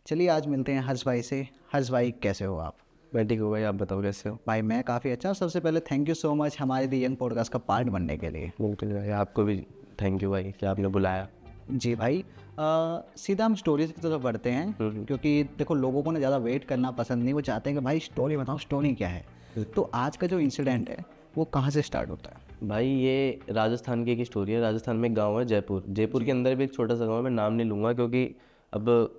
चलिए आज मिलते हैं हर्ष भाई से। हर्ष भाई कैसे हो आप? मैं ठीक हूँ भाई, आप बताओ कैसे हो। भाई मैं काफ़ी अच्छा हूँ। सबसे पहले थैंक यू सो मच हमारे दी यंग पॉडकास्ट का पार्ट बनने के लिए। बिल्कुल भाई, आपको भी थैंक यू भाई कि आपने बुलाया। जी भाई, सीधा हम स्टोरीज की तरफ बढ़ते हैं क्योंकि देखो लोगों को ना ज़्यादा वेट करना पसंद नहीं। वो चाहते हैं कि भाई स्टोरी बताओ, स्टोरी क्या है। तो आज का जो इंसिडेंट है वो कहाँ से स्टार्ट होता है? भाई ये राजस्थान की एक स्टोरी है। राजस्थान में एक गांव है जयपुर के अंदर भी एक छोटा सा गांव है, मैं नाम नहीं लूँगा क्योंकि अब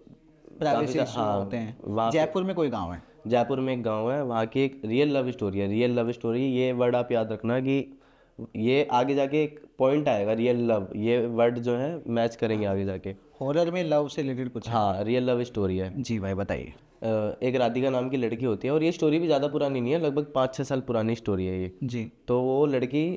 प्राइवेसी इशू हाँ होते हैं। वहाँ पे जयपुर में कोई गाँव है? जयपुर में एक गांव है, वहाँ की एक रियल लव स्टोरी है। रियल लव स्टोरी, ये वर्ड आप याद रखना कि ये आगे जाके एक पॉइंट आएगा। रियल लव ये वर्ड जो है मैच करेंगे आगे जाके। हॉरर में लव से रिलेटेड कुछ है? हाँ, रियल लव स्टोरी है। जी भाई बताइए। एक राधिका नाम की लड़की होती है और ये स्टोरी भी ज़्यादा पुरानी नहीं है, लगभग 5-6 साल पुरानी स्टोरी है ये। जी। तो वो लड़की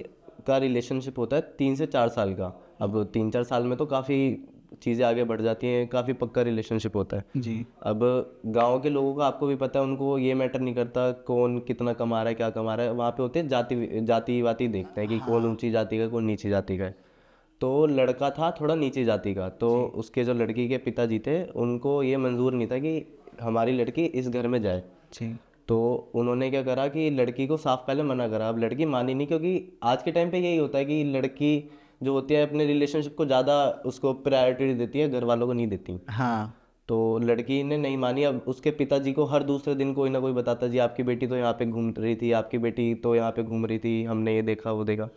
का रिलेशनशिप होता है 3 से 4 साल का। अब 3-4 साल में तो काफ़ी चीज़ें आगे बढ़ जाती हैं, काफ़ी पक्का रिलेशनशिप होता है। जी। अब गांव के लोगों का आपको भी पता है, उनको ये मैटर नहीं करता कौन कितना कमा रहा है क्या कमा रहा है। वहाँ पे होते हैं जाति वाति देखते हैं कि कौन ऊंची जाति का कौन नीची जाति का है। तो लड़का था थोड़ा नीची जाति का, तो उसके जो लड़की के पिताजी थे उनको ये मंजूर नहीं था कि हमारी लड़की इस घर में जाए। जी। तो उन्होंने क्या करा कि लड़की को साफ पहले मना करा। अब लड़की मानी नहीं, क्योंकि आज के टाइम पे यही होता है कि लड़की जो होती है अपने रिलेशनशिप को ज़्यादा उसको प्रायोरिटी देती है, घर वालों को नहीं देती। हाँ। तो लड़की ने नहीं मानी। अब उसके पिताजी को हर दूसरे दिन कोई ना कोई बताता, जी आपकी बेटी तो यहाँ पे घूम रही थी, आपकी बेटी तो यहाँ पे घूम रही थी, हमने ये देखा वो देखा।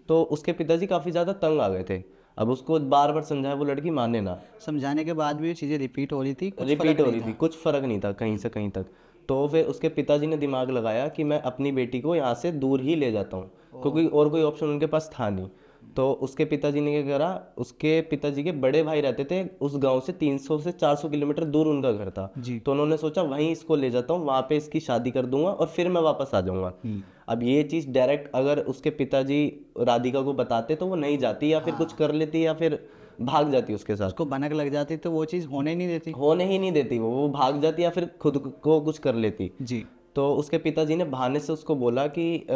तो उसके पिताजी काफ़ी ज़्यादा तंग आ गए थे। अब उसको बार बार समझाया, वो लड़की माने ना। समझाने के बाद भी ये चीज़ें रिपीट हो रही थी, कुछ फर्क रिपीट हो नहीं रही थी, था। कुछ फ़र्क नहीं था कहीं से कहीं तक। तो फिर उसके पिताजी ने दिमाग लगाया कि मैं अपनी बेटी को यहाँ से दूर ही ले जाता हूँ, क्योंकि और कोई ऑप्शन उनके पास था नहीं। तो उसके पिताजी ने क्या करा, उसके पिताजी के बड़े भाई रहते थे उस गांव से 300 से 400 किलोमीटर दूर उनका घर था। जी। तो उन्होंने सोचा वहीं इसको ले जाता हूँ, वहाँ पे इसकी शादी कर दूंगा और फिर मैं वापस आ जाऊँगा। अब ये चीज़ डायरेक्ट अगर उसके पिताजी राधिका को बताते तो वो नहीं जाती, या फिर कुछ कर लेती, या फिर भाग जाती उसके साथ। उसको भनक लग जाती तो वो चीज़ होने नहीं देती। होने ही नहीं देती, वो भाग जाती या फिर खुद को कुछ कर लेती। जी। तो उसके पिताजी ने बहाने से उसको बोला कि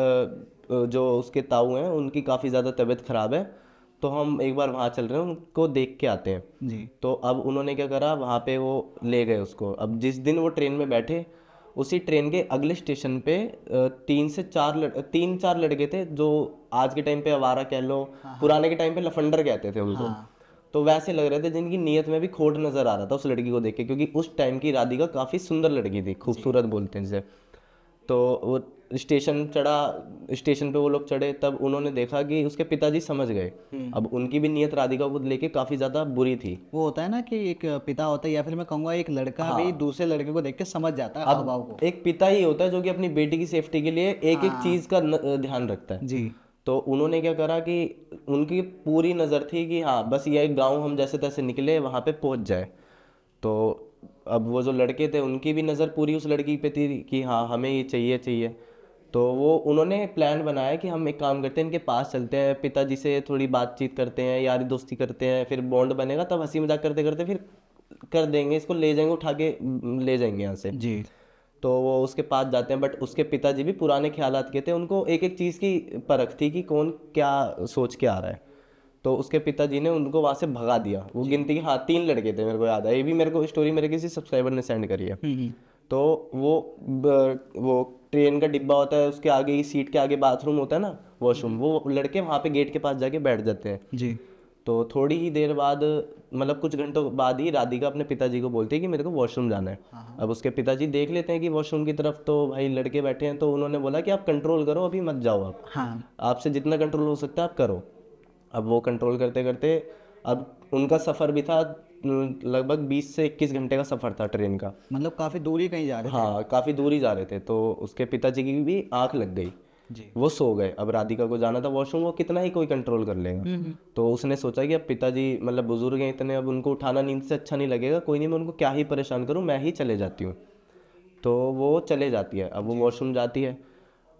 जो उसके ताऊ हैं उनकी काफ़ी ज़्यादा तबीयत ख़राब है, तो हम एक बार वहाँ चल रहे हैं, उनको देख के आते हैं। जी। तो अब उन्होंने क्या करा, वहाँ पे वो ले गए उसको। अब जिस दिन वो ट्रेन में बैठे, उसी ट्रेन के अगले स्टेशन पे 3-4 लड़के थे जो आज के टाइम पे आवारा कह लो, पुराने के टाइम पे लफंडर कहते थे उनको। तो वैसे लग रहे थे जिनकी नीयत में भी खोट नजर आ रहा था उस लड़की को देख के, क्योंकि उस टाइम की राधिका काफ़ी सुंदर लड़की थी, खूबसूरत बोलते हैं जिसे। तो वो स्टेशन पे वो लोग चढ़े, तब उन्होंने देखा कि उसके पिताजी समझ गए। अब उनकी भी नीयत राधिका को लेके काफ़ी ज़्यादा बुरी थी। वो होता है ना कि एक पिता होता है या फिर मैं कहूँगा एक लड़का भी दूसरे लड़के को देख के समझ जाता है हाव भाव को। एक पिता ही होता है जो कि अपनी बेटी की सेफ्टी के लिए एक एक चीज़ का ध्यान रखता है। जी। तो उन्होंने क्या करा कि उनकी पूरी नज़र थी कि हाँ बस ये गांव हम जैसे तैसे निकले वहाँ पे पहुँच जाए। तो अब वो जो लड़के थे उनकी भी नज़र पूरी उस लड़की पे थी कि हाँ हमें ये चाहिए चाहिए। तो वो उन्होंने प्लान बनाया कि हम एक काम करते हैं, इनके पास चलते हैं, पिताजी से थोड़ी बातचीत करते हैं, यारी दोस्ती करते हैं, फिर बॉन्ड बनेगा, तब हंसी मजाक करते करते फिर कर देंगे, इसको ले जाएंगे, उठा के ले जाएंगे यहाँ से। जी। तो वो उसके पास जाते हैं, बट उसके पिताजी भी पुराने ख्यालात के थे, उनको एक एक चीज़ की परख थी कि कौन क्या सोच के आ रहा है। तो उसके पिताजी ने उनको वहाँ से भगा दिया। वो गिनती के हाँ 3 लड़के थे, मेरे को याद है, ये भी मेरे को स्टोरी मेरे किसी सब्सक्राइबर ने सेंड करी है। तो वो ट्रेन का डिब्बा होता है, उसके आगे ही सीट के आगे बाथरूम होता है ना, वॉशरूम, वो लड़के वहाँ पे गेट के पास जाके बैठ जाते हैं। जी। तो थोड़ी ही देर बाद, मतलब कुछ घंटों बाद ही राधिका अपने पिताजी को बोलती है कि मेरे को वॉशरूम जाना है। अब उसके पिताजी देख लेते हैं कि वॉशरूम की तरफ तो भाई लड़के बैठे हैं, तो उन्होंने बोला कि आप कंट्रोल करो, अभी मत जाओ आप, हाँ। आपसे जितना कंट्रोल हो सकता है आप करो। अब वो कंट्रोल करते करते, अब उनका सफ़र भी था, लगभग 20 से 21 घंटे का सफ़र था ट्रेन का। मतलब काफ़ी दूरी कहीं जा रहे थे। हाँ काफ़ी दूर ही जा रहे थे। तो उसके पिताजी की भी आंख लग गई, जी। वो सो गए। अब राधिका को जाना था वॉशरूम, वो कितना ही कोई कंट्रोल कर लेगा। तो उसने सोचा कि अब पिताजी मतलब बुजुर्ग हैं इतने, अब उनको उठाना नींद से अच्छा नहीं लगेगा, कोई नहीं मैं उनको क्या ही परेशान करूँ, मैं ही चले जाती हूँ। तो वो चले जाती है। अब वो वॉशरूम जाती है।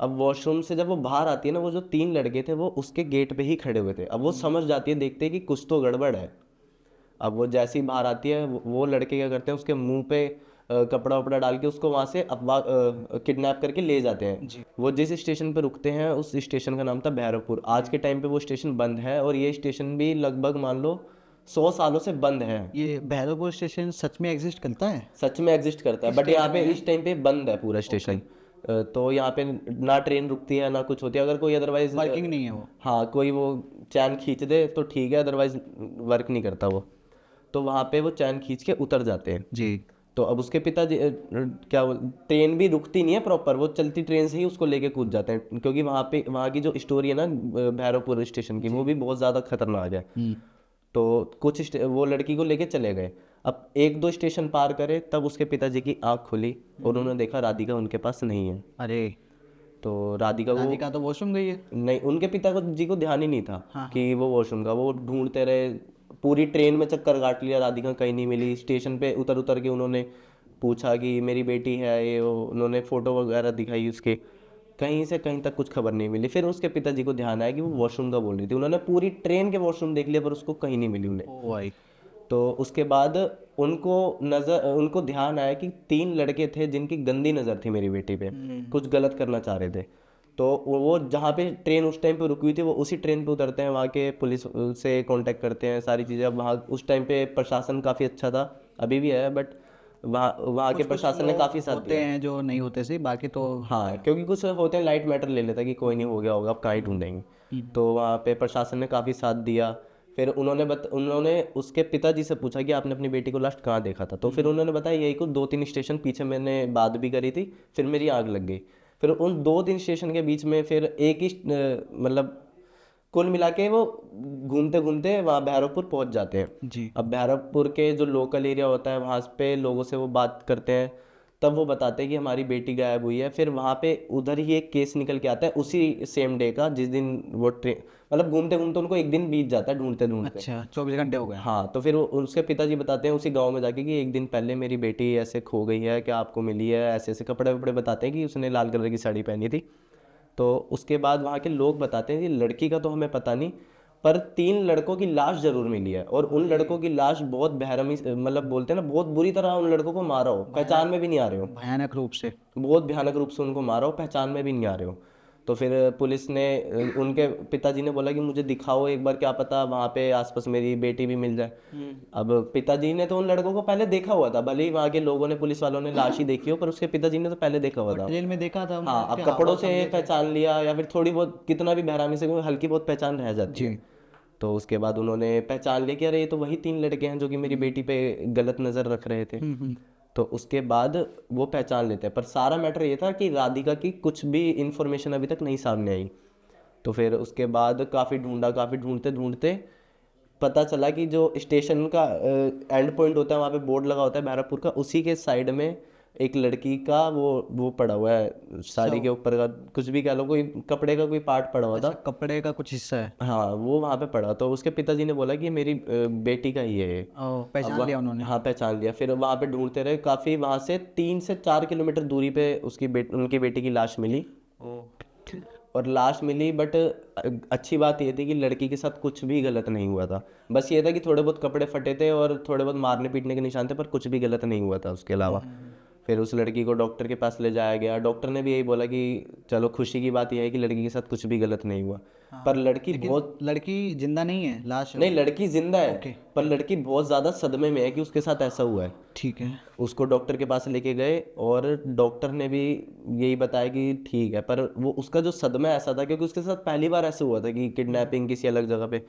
अब वॉशरूम से जब वो बाहर आती है ना, वो जो 3 लड़के थे वो उसके गेट पे ही खड़े हुए थे। अब वो समझ जाती है, देखते हैं कि कुछ तो गड़बड़ है। अब वो जैसे ही बाहर आती है, वो लड़के क्या करते हैं, उसके मुंह पे कपड़ा वपड़ा डाल के उसको वहाँ से किडनैप करके ले जाते हैं। वो जिस स्टेशन पे रुकते हैं उस स्टेशन का नाम था भैरवपुर। आज के टाइम पे वो स्टेशन बंद है, और ये स्टेशन भी लगभग मान लो 100 सालों से बंद है। ये भैरवपुर स्टेशन सच में एग्जिस्ट करता है? सच में एग्जिस्ट करता है, बट यहाँ पे इस टाइम पे बंद है पूरा स्टेशन। तो यहाँ पे ना ट्रेन रुकती है ना कुछ होती है। अगर कोई अदरवाइज वर्किंग नहीं है वो? हाँ, कोई वो चैन खींच दे तो ठीक है, अदरवाइज वर्क नहीं करता वो। तो वहाँ पे वो चैन खींच के उतर जाते हैं। जी। तो अब उसके पिताजी ट्रेन भी रुकती नहीं है प्रॉपर, वो चलती ट्रेन से ही उसको लेके कूद जाते हैं, क्योंकि वहाँ की जो स्टोरी है ना भैरवपुर स्टेशन की, वो भी बहुत ज़्यादा खतरनाक है। तो वो लड़की को लेके चले गए। अब 1-2 स्टेशन पार करे तब उसके पिताजी की आँख खुली और उन्होंने देखा राधिका उनके पास नहीं है। अरे, तो राधिका तो वॉशरूम गई है? नहीं, उनके पिताजी को ध्यान ही नहीं था कि वो वॉशरूम का। वो ढूंढते रहे, पूरी ट्रेन में चक्कर काट लिया, राधिका कहीं नहीं मिली। स्टेशन पे उतर उतर के उन्होंने पूछा कि मेरी बेटी है ये वो, उन्होंने फोटो वगैरह दिखाई उसके, कहीं से कहीं तक कुछ खबर नहीं मिली। फिर उसके पिताजी को ध्यान आया कि वो वॉशरूम का बोल रही थी। उन्होंने पूरी ट्रेन के वॉशरूम देख लिया पर उसको कहीं नहीं मिली उन्हें। ओ भाई। तो उसके बाद उनको ध्यान आया कि 3 लड़के थे जिनकी गंदी नज़र थी मेरी बेटी पे, कुछ गलत करना चाह रहे थे। तो वो जहाँ पे ट्रेन उस टाइम पे रुकी हुई थी वो उसी ट्रेन पे उतरते हैं, वहाँ के पुलिस से कांटेक्ट करते हैं, सारी चीज़ें। अब वहाँ उस टाइम पे प्रशासन काफ़ी अच्छा था, अभी भी है, बट वहाँ के प्रशासन ने काफ़ी साथ होते हैं जो नहीं होते सी, बाकी तो हाँ, क्योंकि कुछ होते हैं लाइट मैटर ले लेता कि कोई नहीं, हो गया होगा, अब कहाँ ही ढूंढेंगे। तो वहाँ पे प्रशासन ने काफ़ी साथ दिया। फिर उन्होंने उसके पिताजी से पूछा कि आपने अपनी बेटी को लास्ट कहाँ देखा था। तो फिर उन्होंने बताया यही कुछ 2-3 स्टेशन पीछे मैंने बात भी करी थी, फिर मेरी आग लग गई। फिर उन 2-3 स्टेशन के बीच में फिर एक ही मतलब कुल मिला के वो घूमते घूमते वहाँ भैरवपुर पहुँच जाते हैं। जी। अब भैरवपुर के जो लोकल एरिया होता है वहाँ पे लोगों से वो बात करते हैं, तब वो बताते हैं कि हमारी बेटी गायब हुई है। फिर वहाँ पे उधर ही एक केस निकल के आता है उसी सेम डे का, जिस दिन वो ट्रेन मतलब घूमते घूमते उनको एक दिन बीत जाता है ढूंढते ढूंढते। अच्छा, 24 घंटे हो गए? हाँ, तो फिर उसके पिताजी बताते हैं उसी गांव में जाके कि एक दिन पहले मेरी बेटी ऐसे खो गई है, क्या आपको मिली है, ऐसे ऐसे कपड़े वपड़े बताते हैं कि उसने लाल कलर की साड़ी पहनी थी। तो उसके बाद वहाँ के लोग बताते हैं कि लड़की का तो हमें पता नहीं, पर 3 लड़कों की लाश जरूर मिली है, और उन लड़कों की लाश बहुत बेरहमी मतलब बोलते हैं ना, बहुत बुरी तरह उन लड़कों को मारा हो, पहचान में भी नहीं आ रहे हो, भयानक रूप से। बहुत भयानक रूप से उनको मारा हो, पहचान में भी नहीं आ रहे हो। तो फिर पुलिस ने उनके पिताजी ने बोला कि मुझे दिखाओ एक बार, क्या पता वहाँ पे आसपास मेरी बेटी भी मिल जाए। अब पिताजी ने तो उन लड़कों को पहले देखा हुआ था, भले ही वहाँ के लोगों ने, पुलिस वालों ने लाश ही देखी हो, पर उसके पिताजी ने तो पहले देखा हुआ था। ट्रेन में देखा था? हाँ, अब कपड़ों से पहचान लिया या फिर थोड़ी बहुत, कितना भी बेरहमी से कोई हल्की बहुत पहचान रह जाती है। तो उसके बाद उन्होंने पहचान लिया कि अरे ये तो वही 3 लड़के हैं जो कि मेरी बेटी पे गलत नज़र रख रहे थे। तो उसके बाद वो पहचान लेते हैं, पर सारा मैटर ये था कि राधिका की कुछ भी इंफॉर्मेशन अभी तक नहीं सामने आई। तो फिर उसके बाद काफ़ी ढूंढते ढूंढते पता चला कि जो स्टेशन का एंड पॉइंट होता है, वहाँ पे बोर्ड लगा होता है भैरवपुर का, उसी के साइड में एक लड़की का वो पड़ा हुआ है, साड़ी के ऊपर का कुछ भी कह लो, कोई कपड़े का कोई पार्ट पड़ा हुआ था। कपड़े का कुछ हिस्सा है? हाँ, वो वहाँ पे पड़ा। तो उसके पिताजी ने बोला कि मेरी बेटी का ही है ये। पहचान लिया उन्होंने? हाँ, पहचान लिया। फिर वहाँ पे ढूंढते रहे काफ़ी, वहाँ से 3 से 4 किलोमीटर दूरी पे उनकी बेटी की लाश मिली। और लाश मिली, बट अच्छी बात ये थी कि लड़की के साथ कुछ भी गलत नहीं हुआ था। बस ये था कि थोड़े बहुत कपड़े फटे थे और थोड़े बहुत मारने पीटने के निशान थे, पर कुछ भी गलत नहीं हुआ था उसके अलावा। फिर उस लड़की को डॉक्टर के पास ले जाया गया। डॉक्टर ने भी यही बोला कि चलो खुशी की बात यह है कि लड़की के साथ कुछ भी गलत नहीं हुआ। पर लड़की जिंदा नहीं है, लाश है? नहीं, लड़की जिंदा है, पर लड़की बहुत ज़्यादा सदमे में है कि उसके साथ ऐसा हुआ है। ठीक है। उसको डॉक्टर के पास लेके गए और डॉक्टर ने भी यही बताया कि ठीक है, पर वो उसका जो सदमा ऐसा था क्योंकि उसके साथ पहली बार ऐसा हुआ था कि किडनैपिंग किसी अलग जगह पे,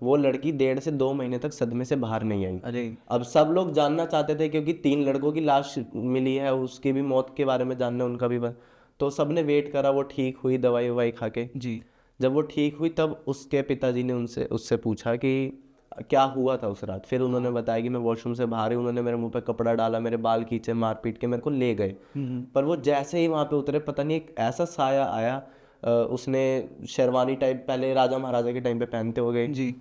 वो लड़की 1.5 से 2 महीने तक सदमे से बाहर नहीं आई। अरे, अब सब लोग जानना चाहते थे क्योंकि 3 लड़कों की लाश मिली है, उसकी भी मौत के बारे में जानना उनका भी तो सबने वेट करा। वो ठीक हुई दवाई ववाई खा के। जी। जब वो ठीक हुई तब उसके पिताजी ने उससे पूछा कि क्या हुआ था उस रात। फिर उन्होंने बताया कि मैं वॉशरूम से बाहर ही, उन्होंने मेरे मुंह पे कपड़ा डाला, मेरे बाल खींचे, मार पीट के मेरे को ले गए। पर वो जैसे ही वहाँ पे उतरे, पता नहीं एक ऐसा साया आया, उसने शेरवानी टाइप पहले राजा महाराजा के टाइम पे पहनते हो गए जी,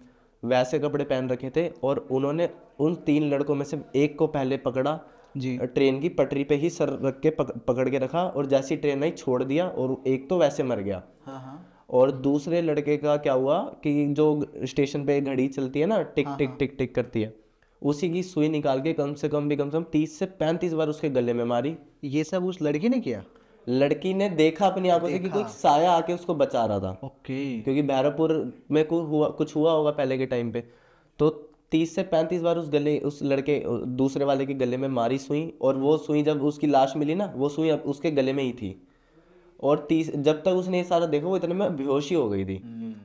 वैसे कपड़े पहन रखे थे, और उन्होंने उन 3 लड़कों में से एक को पहले पकड़ा जी। ट्रेन की पटरी पे ही सर रख के पकड़ के रखा, और जैसी ट्रेन आई छोड़ दिया, और एक तो वैसे मर गया। हाँ। और दूसरे लड़के का क्या हुआ कि जो स्टेशन पे घड़ी चलती है ना, टिक टिक टिक टिक करती है, उसी की सुई निकाल के कम से कम 30 से 35 बार उसके गले में मारी। ये सब उस लड़की ने किया? लड़की ने देखा अपनी आंखों से कि कोई साया आके उसको बचा रहा था। ओके। क्योंकि भैरवपुर में कुछ हुआ होगा पहले के टाइम पे, तो 30 से 35 बार उस लड़के दूसरे वाले के गले में मारी सुई, और वो सुई जब उसकी लाश मिली ना, वो सुई अब उसके गले में ही थी। और जब तक उसने ये सारा देखा वो इतने में बेहोश ही हो गई थी।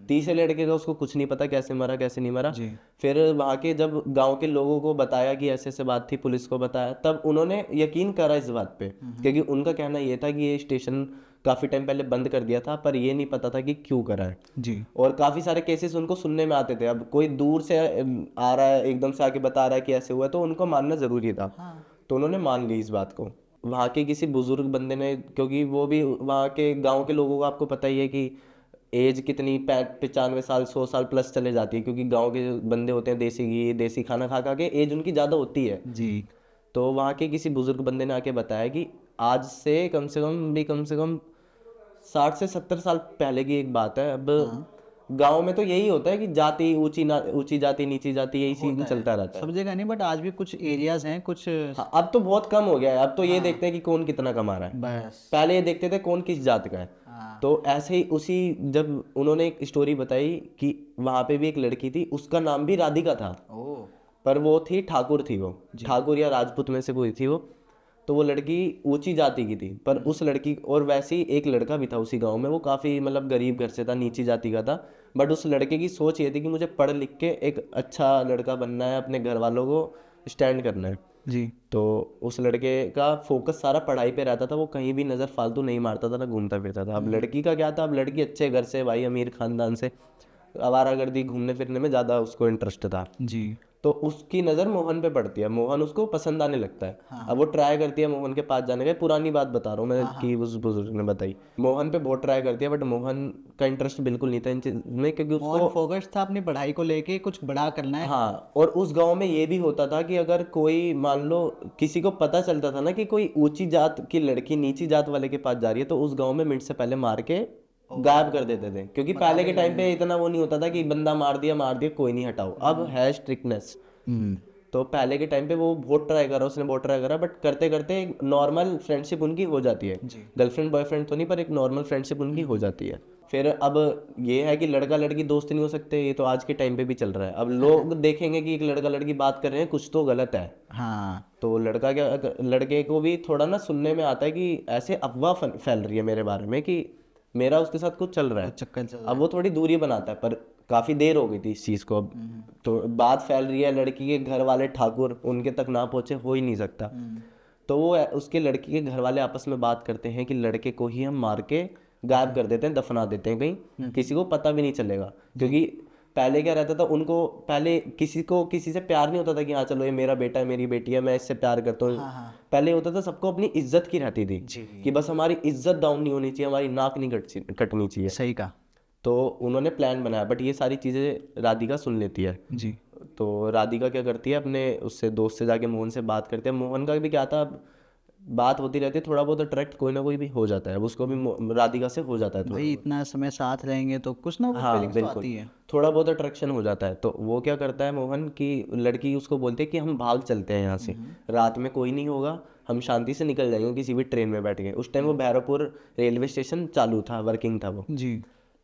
तीसरे लड़के का उसको कुछ नहीं पता कैसे मरा कैसे नहीं मरा। फिर वहाँ के जब गांव के लोगों को बताया कि ऐसे ऐसे बात थी, पुलिस को बताया, तब उन्होंने यकीन करा इस बात पे, क्योंकि उनका कहना ये था कि ये स्टेशन काफ़ी टाइम पहले बंद कर दिया था, पर ये नहीं पता था कि क्यों करा है जी। और काफ़ी सारे केसेस उनको सुनने में आते थे। अब कोई दूर से आ रहा है, एकदम से आके बता रहा है कि ऐसे हुआ, तो उनको मानना ज़रूरी था। तो उन्होंने मान ली इस बात को। वहाँ के किसी बुजुर्ग बंदे ने, क्योंकि वो भी वहाँ के गांव के लोगों को आपको पता ही है कि एज कितनी 95 साल 100 साल प्लस चले जाती है, क्योंकि गांव के बंदे होते हैं देसी घी देसी खाना खा खा के एज उनकी ज़्यादा होती है जी। तो वहाँ के किसी बुजुर्ग बंदे ने आके बताया कि आज से कम से कम 60 से 70 साल पहले की एक बात है। अब गांव में तो यही होता है कि जाति ऊंची जाति नीची जाति, यही सीन चलता रहता है सब जगह नहीं, बट आज भी कुछ एरियाज हैं कुछ। हाँ, अब तो बहुत कम हो गया है। अब तो ये देखते हैं कि कौन कितना कमा रहा है, बस। पहले ये देखते थे कौन किस जात का है। तो ऐसे ही जब उन्होंने एक स्टोरी बताई कि वहां पे भी एक लड़की थी, उसका नाम भी राधिका था, पर वो थी ठाकुर थी, वो ठाकुर या राजपूत में से कोई थी वो। तो वो लड़की ऊंची जाति की थी, पर उस लड़की, और वैसे ही एक लड़का भी था उसी गांव में, वो काफ़ी मतलब गरीब घर से था, नीची जाति का था। बट उस लड़के की सोच ये थी कि मुझे पढ़ लिख के एक अच्छा लड़का बनना है, अपने घर वालों को स्टैंड करना है जी। तो उस लड़के का फोकस सारा पढ़ाई पे रहता था, वो कहीं भी नज़र फालतू नहीं मारता था, ना घूमता फिरता था। अब लड़की का क्या था, अब लड़की अच्छे घर से, भाई अमीर खानदान से, आवारागर्दी घूमने फिरने में ज़्यादा उसको इंटरेस्ट था जी। तो उसकी नज़र मोहन पे पड़ती है, मोहन उसको पसंद आने लगता है। हाँ। अब वो ट्राई करती है मोहन के पास जाने का, पुरानी बात बता रहा हूँ मैं। हाँ। कि उस बुजुर्ग ने बताई, मोहन पे बहुत ट्राई करती है, बट मोहन का इंटरेस्ट बिल्कुल नहीं था इन चीज में, क्योंकि उसको फोकस था अपनी पढ़ाई को लेके, कुछ बड़ा करना है। हाँ, और उस गांव में ये भी होता था कि अगर कोई मान लो किसी को पता चलता था ना कि कोई ऊंची जात की लड़की नीची जात वाले के पास जा रही है, तो उस गाँव में मिनट से पहले मार के गायब कर देते थे। क्योंकि पहले के टाइम पे इतना वो नहीं होता था कि बंदा मार दिया कोई नहीं हटाओ, अब है स्ट्रिक्टनेस। तो पहले के टाइम पे वो बहुत ट्राई करा, उसने बहुत ट्राई करा, बट करते करते एक नॉर्मल फ्रेंडशिप उनकी हो जाती है, गर्लफ्रेंड बॉयफ्रेंड तो नहीं, पर एक नॉर्मल फ्रेंडशिप उनकी हो जाती है। फिर अब ये है कि लड़का लड़की दोस्त नहीं हो सकते, ये तो आज के टाइम पे भी चल रहा है। अब लोग देखेंगे कि एक लड़का लड़की बात कर रहे हैं, कुछ तो गलत है। हाँ, तो लड़के को भी थोड़ा ना सुनने में आता है कि ऐसे अफवाह फैल रही है मेरे बारे में कि मेरा उसके साथ कुछ चल रहा है, चक्कर चल रहा है। अब वो थोड़ी दूरी बनाता है, पर काफ़ी देर हो गई थी इस चीज़ को। अब तो बात फैल रही है, लड़की के घर वाले ठाकुर उनके तक ना पहुँचे, हो ही नहीं सकता। तो वो उसके लड़की के घर वाले आपस में बात करते हैं कि लड़के को ही हम मार के गायब कर देते हैं, दफना देते हैं कहीं, किसी को पता भी नहीं चलेगा। क्योंकि पहले क्या रहता था, उनको पहले किसी से प्यार नहीं होता था कि हाँ चलो ये मेरा बेटा है मेरी बेटी है मैं इससे प्यार करता हूँ। हाँ। पहले होता था सबको अपनी इज्जत की रहती थी कि बस हमारी इज्जत डाउन नहीं होनी चाहिए, हमारी नाक नहीं कटनी चाहिए। सही कहा। तो उन्होंने प्लान बनाया, बट ये सारी चीज़ें राधिका सुन लेती है जी। तो राधिका क्या करती है, अपने उससे दोस्त से जाके मोहन से बात करते हैं। मोहन का भी क्या था, बात होती रहती है, थोड़ा बहुत अट्रैक्ट कोई ना कोई भी हो जाता है, उसको भी राधिका से हो जाता है। भाई इतना समय साथ रहेंगे तो कुछ ना कुछ फीलिंग्स तो आती है, थोड़ा बहुत अट्रैक्शन हो जाता है। तो वो क्या करता है मोहन की लड़की उसको बोलती है कि हम भाग चलते हैं यहाँ से, रात में कोई नहीं होगा, हम शांति से निकल जाएंगे किसी भी ट्रेन में बैठ के। उस टाइम वो भैरवपुर रेलवे स्टेशन चालू था, वर्किंग था वो जी।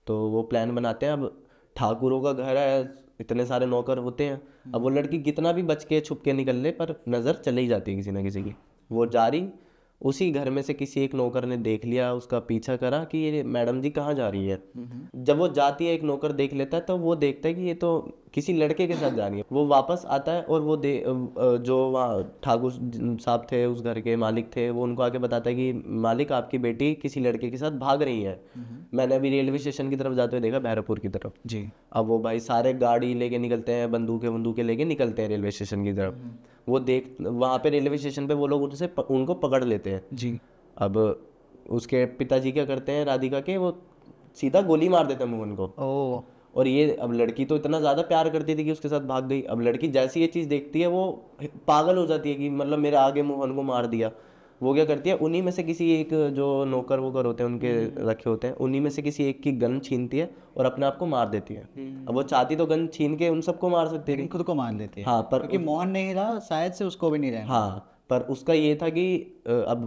तो वो प्लान बनाते हैं। अब ठाकुरों का घर है, इतने सारे नौकर होते हैं, अब वो लड़की कितना भी बच के छुप के निकल ले, पर नज़र चली जाती है किसी ना किसी की। वो जा रही, उसी घर में से किसी एक नौकर ने देख लिया, उसका पीछा करा कि ये मैडम जी कहाँ जा रही है। जब वो जाती है, एक नौकर देख लेता है, तो वो देखता है कि ये तो किसी लड़के के साथ जा रही है। वो वापस आता है और वो जो वहाँ ठाकुर साहब थे, उस घर के मालिक थे, वो उनको आके बताता है कि मालिक आपकी बेटी किसी लड़के के साथ भाग रही है, मैंने अभी रेलवे स्टेशन की तरफ जाते हुए देखा, भैरवपुर की तरफ जी। अब वो भाई सारे गाड़ी लेके निकलते हैं, बंदूकें लेके निकलते हैं रेलवे स्टेशन की तरफ। वो वहाँ पे रेलवे स्टेशन पे वो लोग उनको पकड़ लेते हैं जी। अब उसके पिताजी क्या करते हैं राधिका के, वो सीधा गोली मार देते हैं मोहन को। और ये अब लड़की तो इतना ज़्यादा प्यार करती थी कि उसके साथ भाग गई। अब लड़की जैसी ये चीज़ देखती है वो पागल हो जाती है कि मतलब मेरे आगे मोहन को मार दिया। वो क्या करती है, उन्हीं में से किसी एक जो नौकर वोकर होते हैं उनके रखे होते हैं, उन्हीं में से किसी एक की गन छीनती है और अपने आप को मार देती है। अब वो चाहती तो गन छीन के उन सबको मार सकती थी, खुद को मार लेती है। हाँ, पर क्योंकि मोहन नहीं रहा, शायद से उसको भी नहीं रहा। हाँ, पर उसका ये था कि अब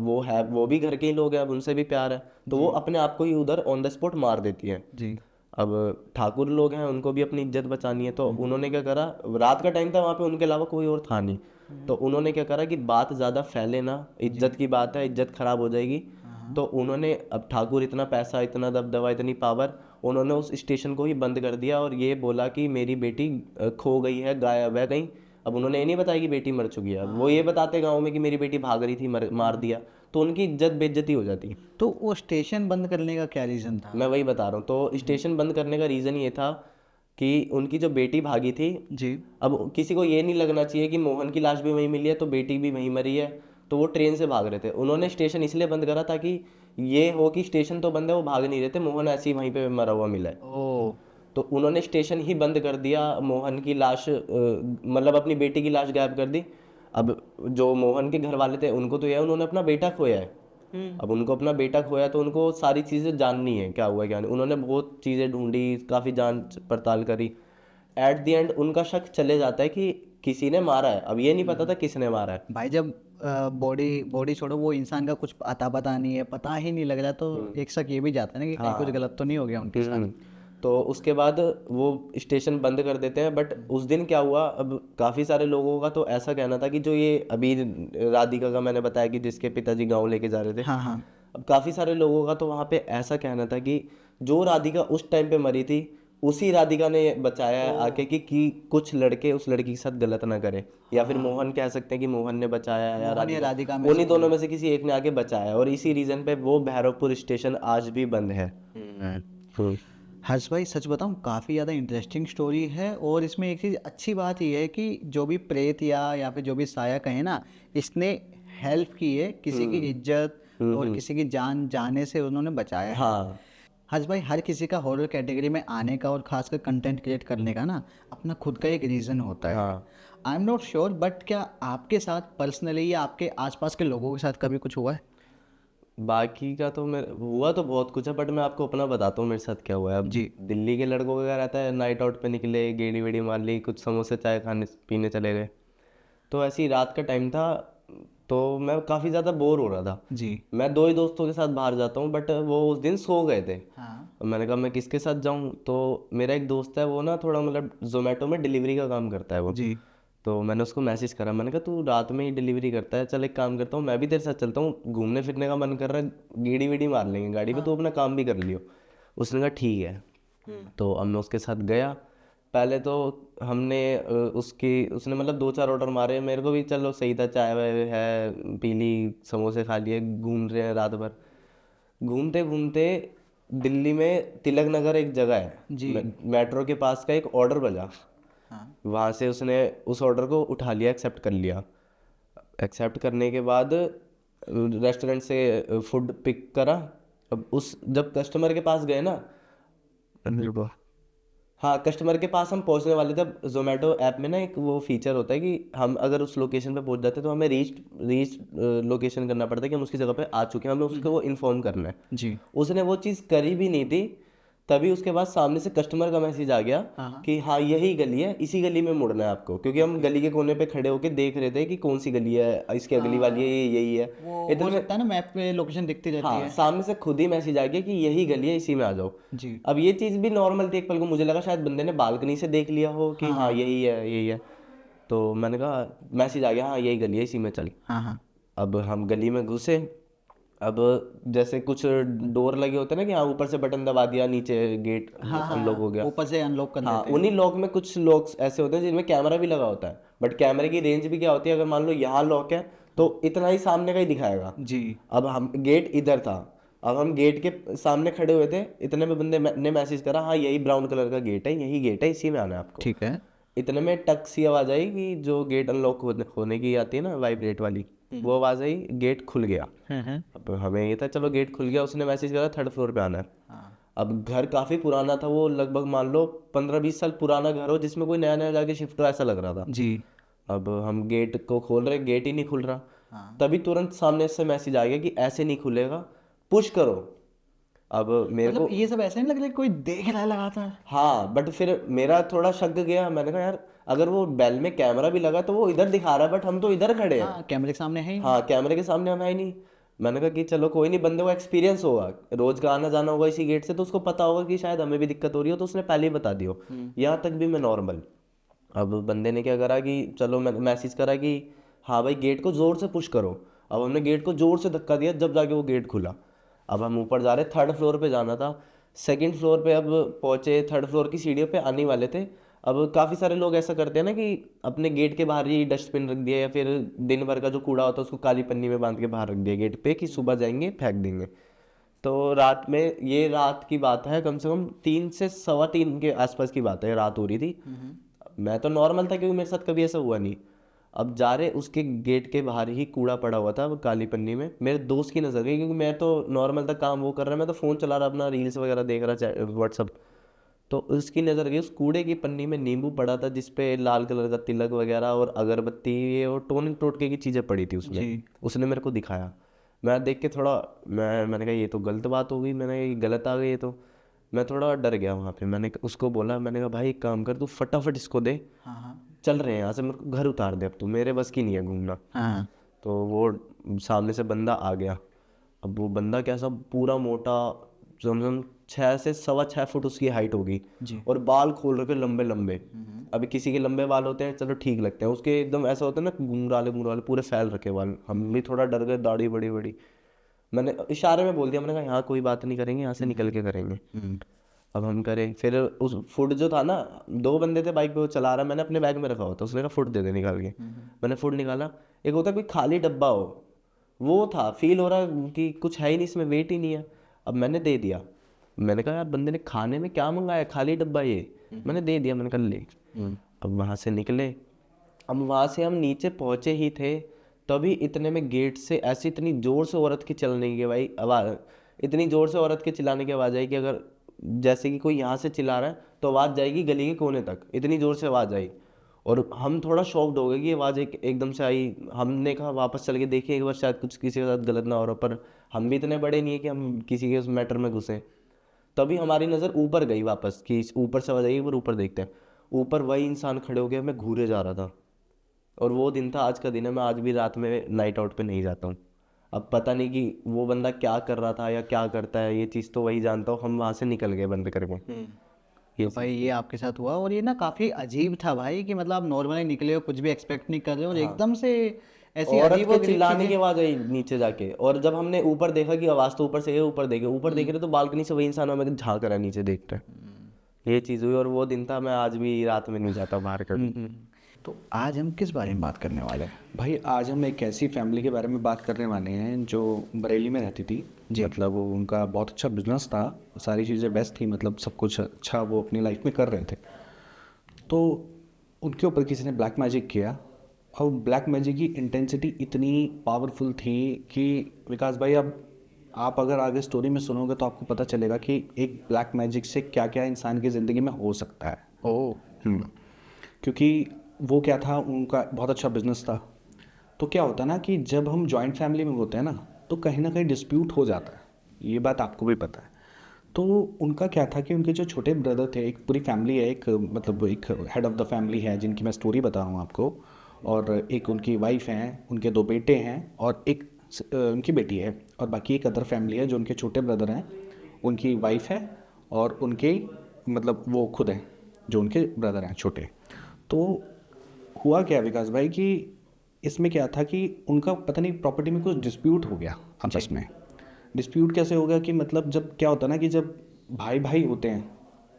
वो भी घर के ही लोग हैं, अब उनसे भी प्यार है, तो वो अपने आप को ही उधर ऑन द स्पॉट मार देती है जी। अब ठाकुर लोग हैं, उनको भी अपनी इज्जत बचानी है, तो उन्होंने क्या करा, रात का टाइम था वहाँ पे, उनके अलावा कोई और था नहीं, तो उन्होंने क्या करा कि बात ज़्यादा फैले ना, इज्जत की बात है, इज्जत खराब हो जाएगी, तो उन्होंने, अब ठाकुर इतना पैसा, इतना दबदबा, इतनी पावर, उन्होंने उस स्टेशन को ही बंद कर दिया और ये बोला कि मेरी बेटी खो गई है, गायब है कहीं। अब उन्होंने ये नहीं बताया कि बेटी मर चुकी है, अब वो ये बताते गाँव में कि मेरी बेटी भाग रही थी, मार दिया, तो उनकी इज्जत बेइज्जती हो जाती है। तो वो स्टेशन बंद करने का क्या रीज़न था? मैं वही बता रहा हूँ, तो स्टेशन बंद करने का रीज़न ये था कि उनकी जो बेटी भागी थी, जी। अब किसी को ये नहीं लगना चाहिए कि मोहन की लाश भी वहीं मिली है तो बेटी भी वहीं मरी है, तो वो ट्रेन से भाग रहे थे। उन्होंने स्टेशन इसलिए बंद करा ताकि ये हो कि स्टेशन तो बंद है, वो भाग नहीं रहे थे, मोहन ऐसे ही वहीं पे मरा हुआ मिला है। ओ, तो उन्होंने स्टेशन ही बंद कर दिया, मोहन की लाश मतलब अपनी बेटी की लाश गायब कर दी। अब जो मोहन के घर वाले थे उनको तो यह, उन्होंने अपना बेटा खोया है, अब उनको अपना बेटा खोया तो उनको सारी चीज़ें जाननी है, क्या हुआ क्या नहीं। उन्होंने बहुत चीज़ें ढूंढी, काफ़ी जांच पड़ताल करी, एट द एंड उनका शक चले जाता है कि किसी ने मारा है। अब ये नहीं पता था किसने मारा है। भाई जब बॉडी बॉडी छोड़ो, वो इंसान का कुछ अता पता नहीं है, पता ही नहीं लग रहा, तो एक शक ये भी जाता है ना कि कहीं कुछ गलत तो नहीं हो गया उनके साथ। तो उसके बाद वो स्टेशन बंद कर देते हैं, बट उस दिन क्या हुआ, अब काफ़ी सारे लोगों का तो ऐसा कहना था कि जो ये अभी राधिका का मैंने बताया कि जिसके पिताजी गाँव लेके जा रहे थे, हाँ हाँ। अब काफ़ी सारे लोगों का तो वहाँ पे ऐसा कहना था कि जो राधिका उस टाइम पे मरी थी, उसी राधिका ने बचाया है आके कि कुछ लड़के उस लड़की के साथ गलत ना करे, या फिर मोहन कह सकते हैं कि मोहन ने बचाया है या मोहन या राधिका में उन्हीं दोनों में से किसी एक ने आके बचाया है, और इसी रीजन पे वो भैरवपुर स्टेशन आज भी बंद है। हर्ष भाई सच बताऊं, काफ़ी ज़्यादा इंटरेस्टिंग स्टोरी है, और इसमें एक चीज़ अच्छी बात ये है कि जो भी प्रेत या फिर जो भी साया कहे ना, इसने हेल्प की है, किसी की इज्जत और किसी की जान जाने से उन्होंने बचाया है। हाँ हर्ष भाई, हर किसी का हॉरर कैटेगरी में आने का और खासकर कंटेंट क्रिएट करने का ना अपना खुद का एक रीज़न होता है। हाँ। I am not sure, but क्या आपके साथ पर्सनली या आपके आसपास के लोगों के साथ कभी कुछ हुआ है? बाकी का तो मेरे हुआ तो बहुत कुछ है, बट मैं आपको अपना बताता हूँ मेरे साथ क्या हुआ है। अब जी। दिल्ली के लड़कों का क्या रहता है, नाइट आउट पे निकले, गेड़ी वेड़ी मार ली, कुछ समोसे चाय खाने पीने चले गए, तो ऐसी रात का टाइम था, तो मैं काफ़ी ज़्यादा बोर हो रहा था। जी। मैं दो ही दोस्तों के साथ बाहर जाता हूँ, बट वो उस दिन सो गए थे। हाँ। मैंने कहा मैं किसके साथ जाऊँ, तो मेरा एक दोस्त है, वो ना थोड़ा मतलब जोमेटो में डिलीवरी का काम करता है वो। जी। तो मैंने उसको मैसेज करा, मैंने कहा तू रात में ही डिलीवरी करता है, चल एक काम करता हूँ, मैं भी तेरे साथ चलता हूँ, घूमने फिरने का मन कर रहा है, गेड़ी वेड़ी मार लेंगे गाड़ी पे, तो अपना काम भी कर लियो। उसने कहा ठीक है। तो अब मैं उसके साथ गया। पहले तो हमने उसने मतलब 2-4 ऑर्डर मारे, मेरे को भी चलो सही था, चाय वाय है पी ली, समोसे खा लिए, घूम रहे हैं रात भर। घूमते घूमते दिल्ली में तिलक नगर एक जगह है, मेट्रो के पास का एक ऑर्डर बजा। हाँ। वहाँ से उसने उस ऑर्डर को उठा लिया, एक्सेप्ट कर लिया। एक्सेप्ट करने के बाद रेस्टोरेंट से फूड पिक करा। अब जब कस्टमर के पास गए ना, हाँ कस्टमर के पास हम पहुंचने वाले थे, अब जोमेटो ऐप में ना एक वो फीचर होता है कि हम अगर उस लोकेशन पे पहुंच जाते हैं तो हमें रीच लोकेशन करना पड़ता है कि हम उसकी जगह पे आ चुके हैं, हमें उसको वो इन्फॉर्म करना है। जी। उसने वो चीज़ करी भी नहीं थी, तभी उसके बाद सामने से कस्टमर का मैसेज आ गया कि हाँ यही गली है, इसी गली में मुड़ना है आपको, क्योंकि हम गली के कोने पे खड़े होके देख रहे थे कि कौन सी गली है, इसकी अगली वाली है, ये यही है। वो हो सकता है ना, मैप पे लोकेशन दिखती रहती हाँ है। सामने से खुद ही मैसेज आ गया कि यही गली है, इसी में आ जाओ। जी। अब ये चीज़ भी नॉर्मल थी एक पल को, मुझे लगा शायद बंदे ने बालकनी से देख लिया हो कि हाँ यही है यही है, तो मैंने कहा मैसेज आ गया हाँ यही गली है, इसी में चल। हाँ हाँ। अब हम गली में घुसे। अब जैसे कुछ डोर लगे होते हैं ना कि हाँ ऊपर से बटन दबा दिया, नीचे गेट अनलॉक हो गया। ऊपर से अनलॉक कर हाँ देते हैं। उन्हीं लॉक में कुछ लॉक ऐसे होते हैं जिनमें कैमरा भी लगा होता है, बट कैमरे की रेंज भी क्या होती है, अगर मान लो यहाँ लॉक है तो इतना ही सामने का ही दिखाएगा। जी। अब हम गेट इधर था, अब हम गेट के सामने खड़े हुए थे, इतने में बंदे ने मैसेज करा हाँ यही ब्राउन कलर का गेट है, यही गेट है, इसी में आना है आपको। ठीक है। इतने में टक सी आवाज़ आई कि जो गेट अनलॉक होने की आती है ना, वाइब्रेट वाली, वो आवाज़ आई, गेट खुल गया। अब हमें ये था चलो गेट खुल गया, उसने मैसेज करा 3rd फ्लोर पे आना है। अब घर काफ़ी पुराना था, वो लगभग मान लो 15-20 साल पुराना घर हो जिसमें कोई नया नया जाके शिफ्ट हो, ऐसा लग रहा था। जी। अब हम गेट को खोल रहे, गेट ही नहीं खुल रहा। तभी तुरंत सामने से मैसेज आ गया कि ऐसे नहीं खुलेगा, पुश करो। अब मेरे को ये सब ऐसे नहीं लग रहा कोई देख रहा है लगातार? हाँ, बट फिर मेरा थोड़ा शक गया, मैंने कहा यार अगर वो बेल में कैमरा भी लगा तो वो इधर दिखा रहा है, बट हम तो इधर खड़े हैं। हाँ, कैमरे के सामने है ही नहीं। हाँ कैमरे के सामने हम है ही नहीं। मैंने कहा कि चलो कोई नहीं, बंदे को एक्सपीरियंस होगा, रोज का आना जाना होगा इसी गेट से, तो उसको पता होगा कि शायद हमें भी दिक्कत हो रही हो, तो उसने पहले ही बता दियो। यहाँ तक भी मैं नॉर्मल। अब बंदे ने क्या करा कि चलो मैं मैसेज करा कि हाँ भाई गेट को ज़ोर से पुश करो। अब हमने गेट को ज़ोर से धक्का दिया, जब जाके वो गेट खुला। अब हम ऊपर जा रहे, 3rd फ्लोर पे जाना था। 2nd फ्लोर पे अब पहुँचे, 3rd फ्लोर की सीढ़ियों पे आने वाले थे। अब काफ़ी सारे लोग ऐसा करते हैं ना कि अपने गेट के बाहर ही डस्टबिन रख दिया, या फिर दिन भर का जो कूड़ा होता है उसको काली पन्नी में बांध के बाहर रख दिया गेट पे कि सुबह जाएंगे फेंक देंगे। तो रात में, ये रात की बात है, कम से कम 3 से 3:15 के आसपास की बात है, रात हो रही थी। मैं तो नॉर्मल था क्योंकि मेरे साथ कभी ऐसा हुआ नहीं। अब जा रहे, उसके गेट के बाहर ही कूड़ा पड़ा हुआ था वो काली पन्नी में। मेरे दोस्त की नज़र गई, क्योंकि मैं तो नॉर्मल था, काम वो कर रहा है, मैं तो फ़ोन चला रहा अपना, रील्स वगैरह देख रहा, व्हाट्सअप। तो उसकी नज़र गई, उस कूड़े की पन्नी में नींबू पड़ा था जिसपे लाल कलर का तिलक वगैरह और अगरबत्ती, ये और टोन टोटके की चीज़ें पड़ी थी उसमें। उसने मेरे को दिखाया। मैं देख के थोड़ा, मैंने कहा ये तो गलत बात हो गई, मैंने ये गलत आ गई ये तो। मैं थोड़ा डर गया वहाँ पे। मैंने उसको बोला, मैंने कहा भाई एक काम कर, तू फटाफट इसको दे, चल रहे हैं यहाँ से, मेरे को घर उतार दे, अब तू, मेरे बस की नहीं है घूमना। तो वो सामने से बंदा आ गया। अब वो बंदा कैसा, पूरा मोटा, समझ 6 से 6.25 फुट उसकी हाइट होगी, और बाल खोल रखे लंबे लंबे। अभी किसी के लंबे बाल होते हैं चलो ठीक लगते हैं, उसके एकदम ऐसा होता है ना, घुंघराले घुंघराले पूरे फैल रखे बाल। हम भी थोड़ा डर गए, दाढ़ी बड़ी बड़ी। मैंने इशारे में बोल दिया, मैंने कहा यहाँ कोई बात नहीं करेंगे, यहाँ से निकल के करेंगे। अब हम करें, फिर उस फुट जो था ना, 2 बंदे थे बाइक पे, वो चला रहा, मैंने अपने बैग में रखा हुआ था, उसने कहा फुट दे दे निकाल के। मैंने फुट निकाला। एक होता है कोई खाली डब्बा हो, वो था, फील हो रहा कि कुछ है ही नहीं इसमें, वेट ही नहीं है। अब मैंने दे दिया। मैंने कहा यार बंदे ने खाने में क्या मंगाया, खाली डब्बा ये। मैंने दे दिया, मैंने कहा ले। अब वहाँ से निकले। अब वहाँ से हम नीचे पहुँचे ही थे, तभी इतने में गेट से ऐसी इतनी ज़ोर से औरत की चलने की भाई आवाज़, इतनी ज़ोर से औरत के चिल्लाने की आवाज़ आई कि अगर जैसे कि कोई यहाँ से चिल्ला रहा है तो आवाज़ जाएगी गली के कोने तक, इतनी ज़ोर से आवाज़ आई। और हम थोड़ा शॉक्ड हो गए कि आवाज़ एकदम से आई। हमने कहा वापस चल के देखिए एक बार, शायद कुछ किसी के साथ गलत ना हो रहा, पर हम भी इतने बड़े नहीं है कि हम किसी के उस मैटर में घुसें। तभी हमारी नज़र ऊपर गई वापस कि ऊपर से आवाज़ आई, एक बार ऊपर देखते हैं। ऊपर वही इंसान खड़े हो गया, मैं घूरे जा रहा था। और वो दिन था, आज का दिन है, मैं आज भी रात में नाइट आउट पे नहीं जाता हूँ। अब पता नहीं कि वो बंदा क्या कर रहा था या क्या करता है, ये चीज़ तो वही जानता हूँ। हम वहाँ से निकल गए बंद करके। तो भाई ये आपके साथ हुआ, और ये ना काफ़ी अजीब था भाई कि मतलब आप नॉर्मली निकले हो, कुछ भी एक्सपेक्ट नहीं कर रहे हो, और एकदम से ऐसी औरत अजीब के और गरीब चिल्लाने चीज़ें। की आवाज़ आई नीचे जाके, और जब हमने ऊपर देखा कि आवाज़ तो ऊपर से है, ऊपर देखे, ऊपर देख रहे तो बालकनी से वही इंसान हमें झांक रहा है नीचे देख रहे। ये चीज़ हुई, और वो दिन था, मैं आज भी रात में नहीं जाता बाहर कभी। तो आज हम किस बारे में बात करने वाले हैं? भाई आज हम एक ऐसी फैमिली के बारे में बात करने वाले हैं जो बरेली में रहती थी। मतलब वो, उनका बहुत अच्छा बिजनेस था, सारी चीज़ें बेस्ट थी, मतलब सब कुछ अच्छा वो अपनी लाइफ में कर रहे थे। तो उनके ऊपर किसी ने ब्लैक मैजिक किया, और ब्लैक मैजिक की इंटेंसिटी इतनी पावरफुल थी कि विकास भाई, अब आप अगर आगे स्टोरी में सुनोगे तो आपको पता चलेगा कि एक ब्लैक मैजिक से क्या क्या इंसान की ज़िंदगी में हो सकता है। क्योंकि वो क्या था, उनका बहुत अच्छा बिजनेस था। तो क्या होता है ना कि जब हम जॉइंट फैमिली में होते हैं ना, तो कहीं ना कहीं डिस्प्यूट हो जाता है, ये बात आपको भी पता है। तो उनका क्या था कि उनके जो छोटे ब्रदर थे, एक पूरी फैमिली है, एक मतलब एक हेड ऑफ द फैमिली है जिनकी मैं स्टोरी बता रहा हूँ आपको, और एक उनकी वाइफ हैं, उनके 2 बेटे हैं, और एक उनकी बेटी है, और बाकी एक अदर फैमिली है जो उनके छोटे ब्रदर हैं, उनकी वाइफ है, और उनके मतलब वो खुद हैं जो उनके ब्रदर हैं छोटे। तो हुआ क्या विकास भाई कि इसमें क्या था कि उनका पता नहीं प्रॉपर्टी में कुछ डिस्प्यूट हो गया आपस में। डिस्प्यूट कैसे हो गया कि मतलब जब क्या होता है ना कि जब भाई भाई होते हैं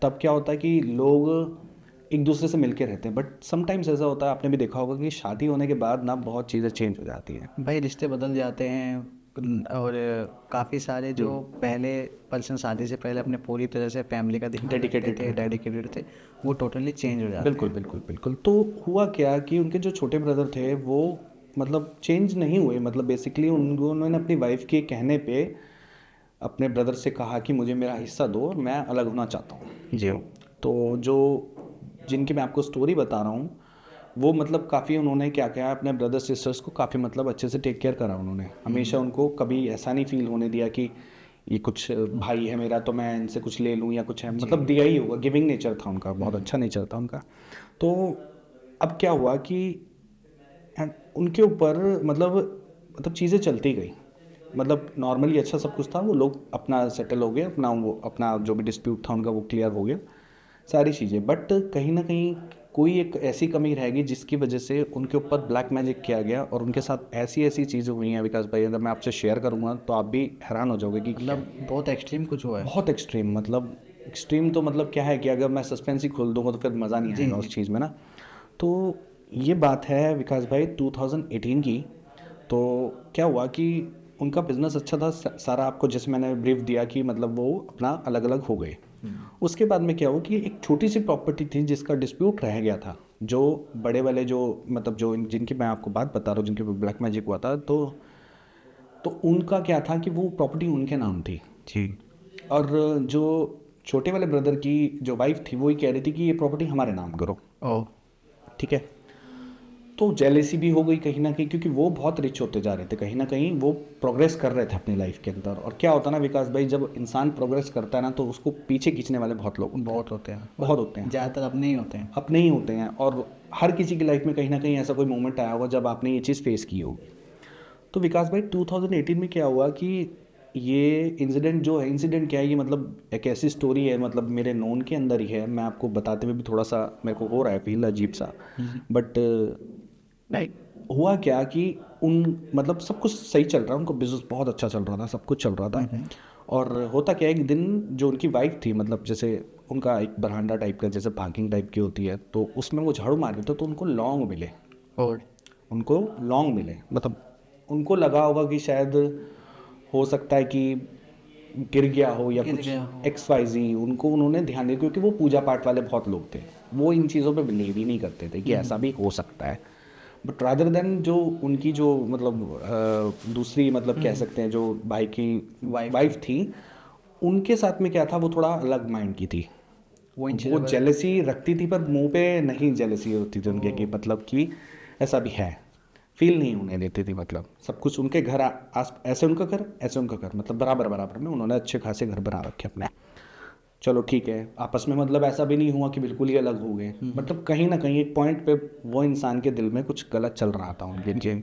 तब क्या होता है कि लोग एक दूसरे से मिलके रहते हैं, बट समटाइम्स ऐसा होता है, आपने भी देखा होगा कि शादी होने के बाद ना बहुत चीज़ें चेंज हो जाती हैं भाई, रिश्ते बदल जाते हैं, और काफ़ी सारे जो पहले पर्सन शादी से पहले अपने पूरी तरह से फैमिली का डेडिकेटेड थे, वो टोटली चेंज हो जाते बिल्कुल बिल्कुल बिल्कुल। तो हुआ क्या कि उनके जो छोटे ब्रदर थे वो मतलब चेंज नहीं हुए, मतलब बेसिकली उन्होंने अपनी वाइफ के कहने पे अपने ब्रदर से कहा कि मुझे मेरा हिस्सा दो, मैं अलग होना चाहता हूँ। जी। तो जो जिनकी मैं आपको स्टोरी बता रहा हूँ, वो मतलब काफ़ी उन्होंने क्या किया, अपने ब्रदर सिस्टर्स को काफ़ी मतलब अच्छे से टेक केयर करा उन्होंने। हमेशा उनको कभी ऐसा नहीं फील होने दिया कि ये कुछ भाई है मेरा तो मैं इनसे कुछ ले लूँ या कुछ है, मतलब दिया ही होगा। गिविंग नेचर था उनका, बहुत अच्छा नेचर था उनका। तो अब क्या हुआ कि उनके ऊपर मतलब चीज़ें चलती गई, मतलब नॉर्मली अच्छा सब कुछ था, वो लोग अपना सेटल हो गए, अपना वो अपना जो भी डिस्प्यूट था उनका वो क्लियर हो गया सारी चीज़ें। बट कहीं ना कहीं कोई एक ऐसी कमी रह गई जिसकी वजह से उनके ऊपर ब्लैक मैजिक किया गया और उनके साथ ऐसी ऐसी चीज़ें हुई हैं विकास भाई, अगर मैं आपसे शेयर करूँगा तो आप भी हैरान हो जाओगे कि मतलब बहुत एक्सट्रीम कुछ हुआ है। बहुत एक्सट्रीम, मतलब एक्सट्रीम तो मतलब क्या है कि अगर मैं सस्पेंस ही खोल दूंगा तो फिर मज़ा नहीं आएगा उस चीज़ में ना। तो ये बात है विकास भाई 2018 की। तो क्या हुआ कि उनका बिजनेस अच्छा था सारा, आपको जैसे मैंने ब्रीफ दिया कि मतलब वो अपना अलग अलग हो गए। उसके बाद में क्या हुआ कि एक छोटी सी प्रॉपर्टी थी जिसका डिस्प्यूट रह गया था, जो बड़े वाले जो मतलब जो जिनकी मैं आपको बात बता रहा हूँ जिनके ब्लैक मैजिक हुआ था, तो उनका क्या था कि वो प्रॉपर्टी उनके नाम थी जी। और जो छोटे वाले ब्रदर की जो वाइफ थी वो ही कह रही थी कि ये प्रॉपर्टी हमारे नाम करो। ओ। ठीक है, तो जेलेसी भी हो गई कहीं ना कहीं, क्योंकि वो बहुत रिच होते जा रहे थे, कहीं ना कहीं वो प्रोग्रेस कर रहे थे अपनी लाइफ के अंदर। और क्या होता है ना विकास भाई, जब इंसान प्रोग्रेस करता है ना तो उसको पीछे खींचने वाले बहुत लोग बहुत होते हैं, बहुत होते हैं, ज़्यादातर अपने ही होते हैं। अपने ही होते हैं। और हर किसी की लाइफ में कहीं ना कहीं ऐसा कोई मोमेंट आया होगा जब आपने ये चीज़ फेस की होगी। तो विकास भाई 2018 में क्या हुआ कि ये इंसिडेंट जो है, इंसिडेंट क्या है, ये मतलब एक ऐसी स्टोरी है, मतलब मेरे नोन के अंदर ही है, मैं आपको बताते हुए भी थोड़ा सा मेरे को हो रहा है फील अजीब सा। बट नहीं, हुआ क्या कि उन मतलब सब कुछ सही चल रहा है, उनको बिजनेस बहुत अच्छा चल रहा था, सब कुछ चल रहा था। और होता क्या है, एक दिन जो उनकी वाइफ थी, मतलब जैसे उनका एक बरांडा टाइप का जैसे पार्किंग टाइप की होती है, तो उसमें वो झाड़ू मार रहे थे तो उनको लौंग मिले, और उनको लौंग मिले, मतलब उनको लगा होगा कि शायद हो सकता है कि गिर गया हो या गिर कुछ गया हो। XYZ, उनको उन्होंने ध्यान दिया क्योंकि वो पूजा पाठ वाले बहुत लोग थे, वो इन चीज़ों पे बिलीव ही नहीं करते थे कि ऐसा भी हो सकता है। बट रादर देन जो उनकी जो मतलब दूसरी मतलब कह सकते हैं जो भाई की वाइफ थी, उनके साथ में क्या था, वो थोड़ा अलग माइंड की थी, वो इन वो चीज़ों पर जेलसी रखती थी पर मुंह पे नहीं जेलसी होती थी उनके कि मतलब कि ऐसा भी है, फील नहीं होने देती थी। मतलब सब कुछ उनके घर आस ऐसे उनका घर ऐसे उनका घर, मतलब बराबर बराबर में उन्होंने अच्छे खासे घर बना रखे अपने। चलो ठीक है, आपस में मतलब ऐसा भी नहीं हुआ कि बिल्कुल ही अलग हो गए, मतलब कहीं ना कहीं एक पॉइंट पे वो इंसान के दिल में कुछ गलत चल रहा था उनके।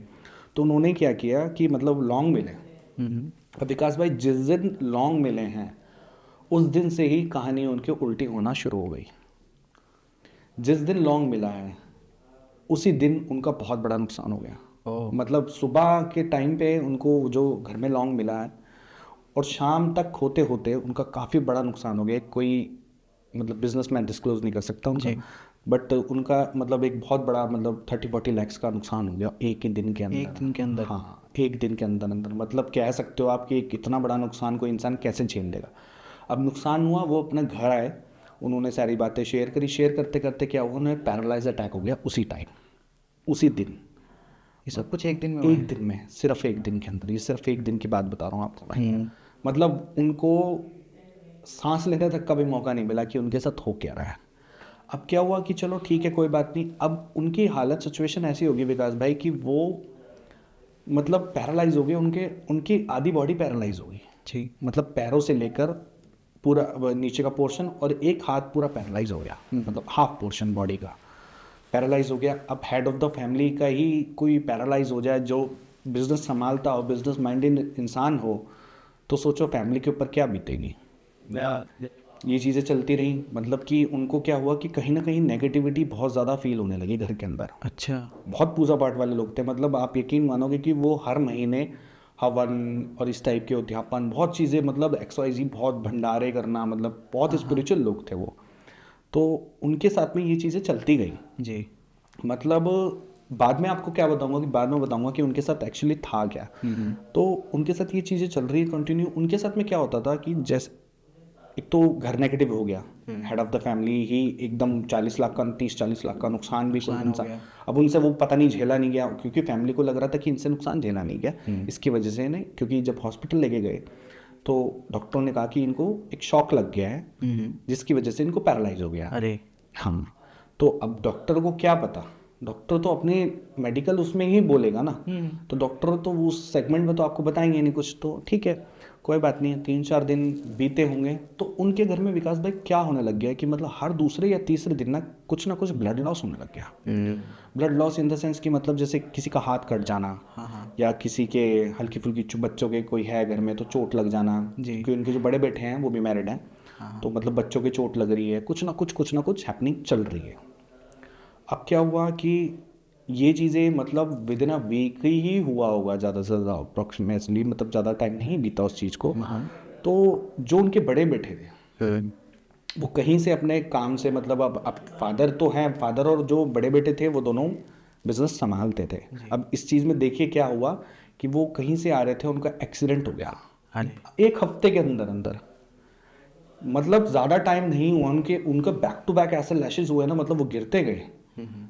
तो उन्होंने क्या किया कि मतलब लॉन्ग मिले। अब विकास भाई जिस दिन लॉन्ग मिले हैं उस दिन से ही कहानी उनके उल्टी होना शुरू हो गई। जिस दिन लॉन्ग मिला है उसी दिन उनका बहुत बड़ा नुकसान हो गया। मतलब सुबह के टाइम पे उनको जो घर में लॉन्ग मिला है और शाम तक होते होते उनका काफ़ी बड़ा नुकसान हो गया। कोई मतलब बिजनेस मैं डिस्क्लोज नहीं कर सकता उनका, बट उनका मतलब एक बहुत बड़ा मतलब 30-40 लाख का नुकसान हो गया एक ही दिन के अंदर। एक दिन के अंदर? हाँ, एक दिन के अंदर अंदर, मतलब कह सकते हो आप कि एक इतना बड़ा नुकसान कोई इंसान कैसे झेल लेगा। अब नुकसान हुआ, वो अपने घर आए, उन्होंने सारी बातें शेयर करी, शेयर करते करते क्या हुआ, उन्हें पैरालाइज अटैक हो गया उसी टाइम, उसी दिन। ये सब कुछ एक दिन में हुआ एक है? दिन में, सिर्फ एक दिन के अंदर, ये सिर्फ एक दिन की बात बता रहा हूँ आपको भाई। मतलब उनको सांस लेने तक का भी मौका नहीं मिला कि उनके साथ हो क्या रहा है। अब क्या हुआ कि चलो ठीक है कोई बात नहीं, अब उनकी हालत सिचुएशन ऐसी होगी विकास भाई कि वो मतलब पैरालाइज हो गए, उनकी आधी बॉडी पैरालाइज हो गई। जी। मतलब पैरों से लेकर पूरा नीचे का पोर्शन और एक हाथ पूरा पैरालाइज हो गया, मतलब हाफ पोर्शन बॉडी का पैरालाइज हो गया। अब हेड ऑफ द फैमिली का ही कोई पैरालाइज हो जाए जो बिजनेस संभालता हो, बिजनेस माइंडेड इंसान हो, तो सोचो फैमिली के ऊपर क्या बीतेगी। ये चीज़ें चलती रही, मतलब कि उनको क्या हुआ कि कहीं ना कहीं नेगेटिविटी बहुत ज़्यादा फील होने लगी घर के अंदर। अच्छा। बहुत पूजा पाठ वाले लोग थे, मतलब आप यकीन मानोगे कि वो हर महीने हवन और इस टाइप के उद्यापन बहुत चीज़ें, मतलब XYZ बहुत भंडारे करना, मतलब बहुत स्पिरिचुअल लोग थे वो। तो उनके साथ में ये चीज़ें चलती गई जी। मतलब बाद में आपको क्या बताऊंगा कि बाद में बताऊंगा कि उनके साथ एक्चुअली था क्या। तो उनके साथ ये चीज़ें चल रही है कंटिन्यू। उनके साथ में क्या होता था कि जैसे एक तो घर नेगेटिव हो गया, हेड ऑफ द फैमिली ही एकदम 40 लाख का 30-40 लाख का नुकसान भी कोई इंसान, अब उनसे वो पता नहीं झेला नहीं गया, क्योंकि फैमिली को लग रहा था कि इनसे नुकसान झेला नहीं गया, इसकी वजह से नहीं, क्योंकि जब हॉस्पिटल लेके गए तो डॉक्टरों ने कहा कि इनको एक शॉक लग गया है जिसकी वजह से इनको पैरालाइज हो गया। अरे। हाँ, तो अब डॉक्टर को क्या पता, डॉक्टर तो अपने मेडिकल उसमें ही बोलेगा ना, तो डॉक्टर तो उस सेगमेंट में तो आपको बताएंगे नहीं कुछ, तो ठीक है कोई बात नहीं है। 3-4 दिन बीते होंगे तो उनके घर में विकास भाई क्या होने लग गया कि मतलब हर दूसरे या तीसरे दिन ना कुछ ब्लड लॉस होने लग गया। Blood loss in the sense कि मतलब जैसे किसी का हाथ कट जाना, या किसी के हल्की फुल्की बच्चों के कोई है घर में तो चोट लग जाना, क्योंकि उनके जो बड़े बेटे हैं वो भी मैरिड हैं, तो मतलब बच्चों के चोट लग रही है, कुछ ना कुछ हैपनिंग चल रही है। अब क्या हुआ कि ये चीज़ें मतलब विद इन अ वीक ही हुआ होगा ज़्यादा से ज़्यादा अप्रॉक्सीमेटली, मतलब ज़्यादा टाइम नहीं बीता उस चीज़ को। तो जो उनके बड़े बेटे थे वो कहीं से अपने काम से, मतलब अब फादर तो हैं, फादर और जो बड़े बेटे थे वो दोनों बिजनेस संभालते थे। अब इस चीज़ में देखिए क्या हुआ कि वो कहीं से आ रहे थे, उनका एक्सीडेंट हो गया 1 हफ्ते के अंदर अंदर, मतलब ज़्यादा टाइम नहीं हुआ, उनका बैक टू बैक ऐसे लैशेज हुए ना, मतलब वो गिरते गए,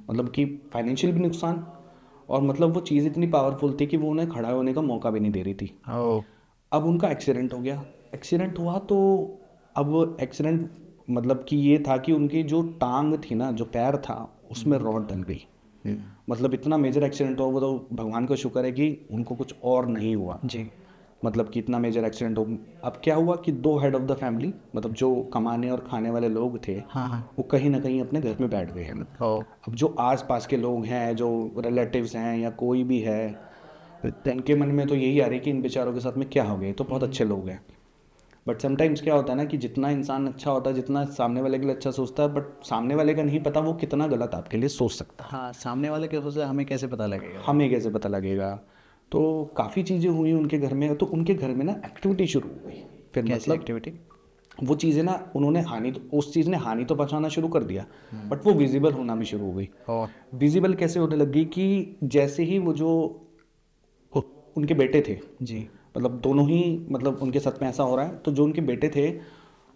मतलब कि फाइनेंशियल भी नुकसान, और मतलब वो चीज़ इतनी पावरफुल थी कि वो उन्हें खड़ा होने का मौका भी नहीं दे रही थी। अब उनका एक्सीडेंट हो गया, एक्सीडेंट हुआ तो अब एक्सीडेंट मतलब कि ये था कि उनकी जो टांग थी ना, जो पैर था उसमें रॉड डल गई, मतलब इतना मेजर एक्सीडेंट हुआ। वो तो भगवान का शुक्र है कि उनको कुछ और नहीं हुआ जी, मतलब कि इतना मेजर एक्सीडेंट हो। अब क्या हुआ कि 2 हेड ऑफ द फैमिली, मतलब जो कमाने और खाने वाले लोग थे, वो कहीं ना कहीं अपने घर में बैठ गए हैं। अब जो आस पास के लोग हैं, जो रिलेटिव्स हैं या कोई भी है, उनके मन में तो यही आ रही है कि इन बेचारों के साथ में क्या हो गया, तो बहुत अच्छे लोग हैं। बट समटाइम्स क्या होता है ना कि जितना इंसान अच्छा होता है, जितना सामने वाले के लिए अच्छा सोचता है, बट सामने वाले का नहीं पता वो कितना गलत आपके लिए सोच सकता है। हाँ, सामने वाले के सोच हमें कैसे पता लगेगा। तो काफ़ी चीज़ें हुई उनके घर में, तो उनके घर में ना एक्टिविटी शुरू हो गई। फिर मतलब एक्टिविटी, वो चीज़ें ना उन्होंने उस चीज़ ने हानि तो पहुंचाना शुरू कर दिया, बट वो विजिबल होना भी शुरू हो गई। और विजिबल कैसे होने लगी कि जैसे ही वो जो उनके बेटे थे जी, मतलब दोनों ही, मतलब उनके साथ में ऐसा हो रहा है, तो जो उनके बेटे थे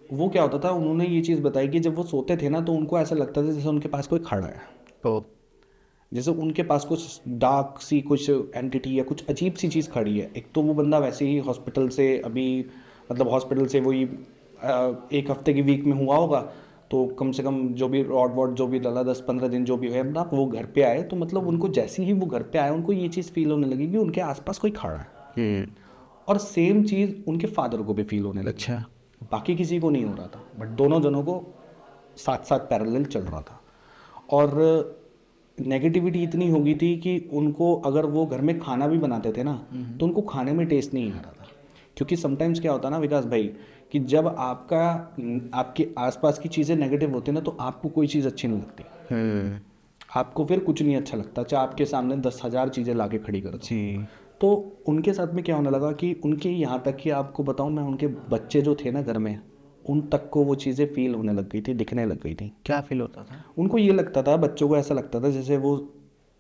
वो क्या होता था, उन्होंने ये चीज़ बताई कि जब वो सोते थे ना तो उनको ऐसा लगता था जैसे उनके पास कोई खड़ा है, तो जैसे उनके पास कुछ डार्क सी कुछ एंटिटी या कुछ अजीब सी चीज़ खड़ी है। एक तो वो बंदा वैसे ही हॉस्पिटल से अभी, मतलब हॉस्पिटल से वही 1 हफ्ते की वीक में हुआ होगा, तो कम से कम जो भी रॉड वॉड जो भी डाला 10-15 दिन जो भी है ना, वो घर पे आए, तो मतलब उनको जैसे ही वो घर पे आए उनको ये चीज़ फील होने लगी कि उनके आसपास कोई खड़ा है। और सेम चीज़ उनके फादर को भी फील होने लगी। अच्छा, बाकी किसी को नहीं हो रहा था, बट दोनों जनों को साथ साथ पैरेलल चल रहा था। और नेगेटिविटी इतनी हो गई थी कि उनको, अगर वो घर में खाना भी बनाते थे ना, तो उनको खाने में टेस्ट नहीं आ रहा था। क्योंकि समटाइम्स क्या होता है ना विकास भाई, कि जब आपके आसपास की चीज़ें नेगेटिव होती है ना, तो आपको कोई चीज़ अच्छी नहीं लगती, आपको फिर कुछ नहीं अच्छा लगता, चाहे आपके सामने 10,000 चीज़ें ला के खड़ी कर दो। तो उनके साथ में क्या होने लगा कि उनके, यहाँ तक कि आपको बताऊँ मैं, उनके बच्चे जो थे ना घर में, उन तक को वो चीज़ें फील होने लग गई थी, दिखने लग गई थी। क्या फील होता था उनको? ये लगता था, बच्चों को ऐसा लगता था जैसे वो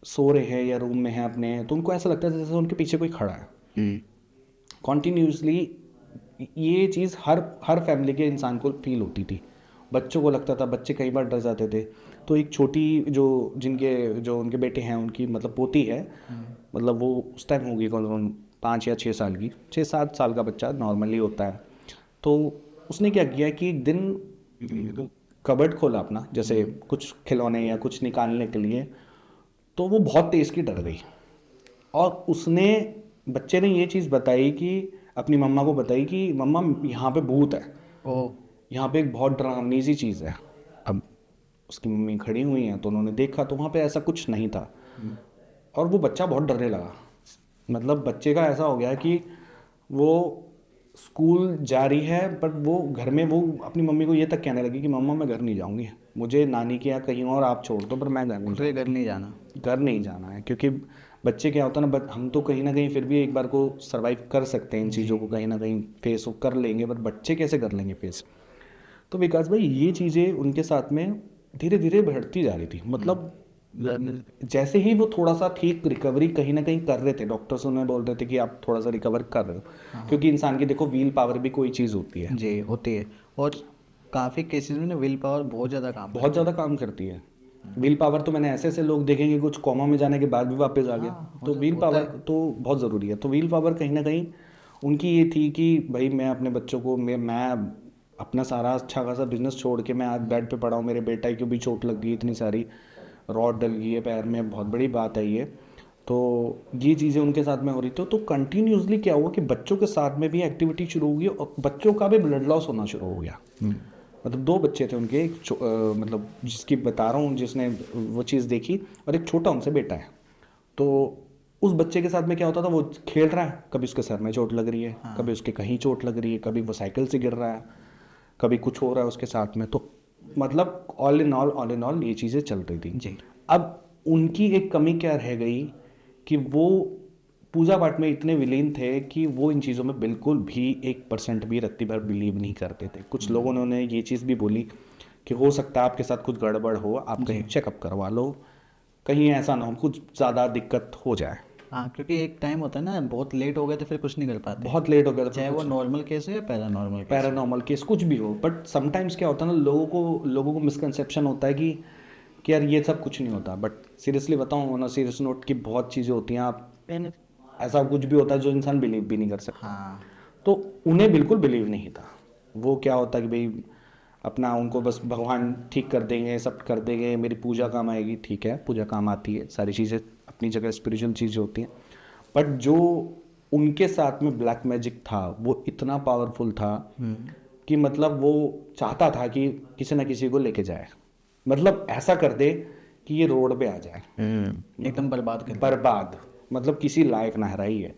सो रहे हैं या रूम में हैं अपने, तो उनको ऐसा लगता था जैसे उनके पीछे कोई खड़ा है कॉन्टीन्यूसली। ये चीज़ हर फैमिली के इंसान को फील होती थी। बच्चों को लगता था, बच्चे कई बार डर जाते थे। तो एक छोटी जो उनके बेटे हैं, उनकी मतलब पोती है, मतलब वो उस टाइम होगी 5 या 6 साल की, 6-7 साल का बच्चा नॉर्मली होता है। तो उसने क्या किया कि एक दिन कबर्ड खोला अपना, जैसे कुछ खिलौने या कुछ निकालने के लिए, तो वो बहुत तेज़ की डर गई, और बच्चे ने ये चीज़ बताई कि अपनी मम्मा को बताई कि मम्मा यहाँ पे भूत है, यहाँ पे एक बहुत डरावनी सी चीज़ है। अब उसकी मम्मी खड़ी हुई हैं, तो उन्होंने देखा तो वहाँ पे ऐसा कुछ नहीं था, और वो बच्चा बहुत डरने लगा। मतलब बच्चे का ऐसा हो गया कि वो स्कूल जा रही है, पर वो घर में वो अपनी मम्मी को ये तक कहने लगी कि मम्मा मैं घर नहीं जाऊँगी, मुझे नानी के यहाँ कहीं और आप छोड़ दो, पर मैं घर नहीं जाना है। क्योंकि बच्चे क्या होता है ना, हम तो कहीं ना कहीं फिर भी एक बार को सर्वाइव कर सकते हैं, इन चीज़ों को कहीं ना कहीं फेस कर लेंगे, पर बच्चे कैसे कर लेंगे फेस। तो विकास भाई ये चीज़ें उनके साथ में धीरे धीरे बढ़ती जा रही थी। मतलब जैसे ही वो थोड़ा सा ठीक रिकवरी कहीं ना कहीं कर रहे थे, डॉक्टर्स उन्हें बोल रहे थे कि आप थोड़ा सा रिकवर कर रहे हो, क्योंकि इंसान की देखो व्हील पावर भी कोई चीज़ होती है जी, होती है, और काफ़ी केसेस में ना व्हील पावर बहुत ज़्यादा काम करती है। व्हील पावर तो मैंने ऐसे लोग देखे कि कुछ कॉमा में जाने के बाद भी वापस आ गया। तो व्हील पावर तो बहुत ज़रूरी है। तो व्हील पावर कहीं ना कहीं उनकी ये थी कि भाई मैं अपने बच्चों को, मैं अपना सारा अच्छा खासा बिजनेस छोड़ के मैं आज बेड पे पड़ा हूँ, मेरे बेटा को भी चोट लग गई इतनी सारी, रॉड डल गई है पैर में, बहुत बड़ी बात है ये। तो ये चीज़ें उनके साथ में हो रही थी। तो कंटिन्यूसली क्या हुआ कि बच्चों के साथ में भी एक्टिविटी शुरू हुई और बच्चों का भी ब्लड लॉस होना शुरू हो गया। मतलब 2 बच्चे थे उनके, एक मतलब जिसकी बता रहा हूँ जिसने वो चीज़ देखी, और एक छोटा उनसे बेटा है। तो उस बच्चे के साथ में क्या होता था, वो खेल रहा है, कभी उसके सर में चोट लग रही है, कभी उसके कहीं चोट लग रही है, कभी वो साइकिल से गिर रहा है, कभी कुछ हो रहा है उसके साथ में। तो मतलब ऑल इन ऑल ये चीज़ें चल रही थी जी। अब उनकी एक कमी क्या रह गई कि वो पूजा पाठ में इतने विलीन थे कि वो इन चीज़ों में बिल्कुल भी 1% भी रत्ती भर बिलीव नहीं करते थे। कुछ लोगों ने ये चीज़ भी बोली कि हो सकता है आपके साथ कुछ गड़बड़ हो, आप कहीं चेकअप करवा लो, कहीं ऐसा ना हो कुछ ज़्यादा दिक्कत हो जाए। हाँ, क्योंकि एक टाइम होता है ना, बहुत लेट हो गए तो फिर कुछ नहीं कर पाते, बहुत लेट हो गया था, चाहे वो नॉर्मल केस हो या पैरानॉर्मल केस। पैरानॉर्मल केस कुछ भी हो। बट समटाइम्स क्या होता है ना, लोगों को मिसकंसेप्शन होता है कि यार ये सब कुछ नहीं होता। बट सीरियसली बताऊँ, ऑन अ सीरियस नोट, की बहुत चीज़ें होती हैं, आप ऐसा कुछ भी होता है जो इंसान बिलीव भी नहीं कर सकता। हाँ, तो उन्हें बिल्कुल बिलीव नहीं था। वो क्या होता कि भाई अपना उनको बस भगवान ठीक कर देंगे, सब कर देंगे, मेरी पूजा काम आएगी। ठीक है, पूजा काम आती है, सारी चीज़ें अपनी जगह स्पिरिचुअल चीज़ें होती हैं। बट जो उनके साथ में ब्लैक मैजिक था वो इतना पावरफुल था कि मतलब वो चाहता था कि किसी ना किसी को लेके जाए, मतलब ऐसा कर दे कि ये रोड पे आ जाए, एकदम बर्बाद कर बर्बाद, मतलब किसी लायक ना रहा ही है।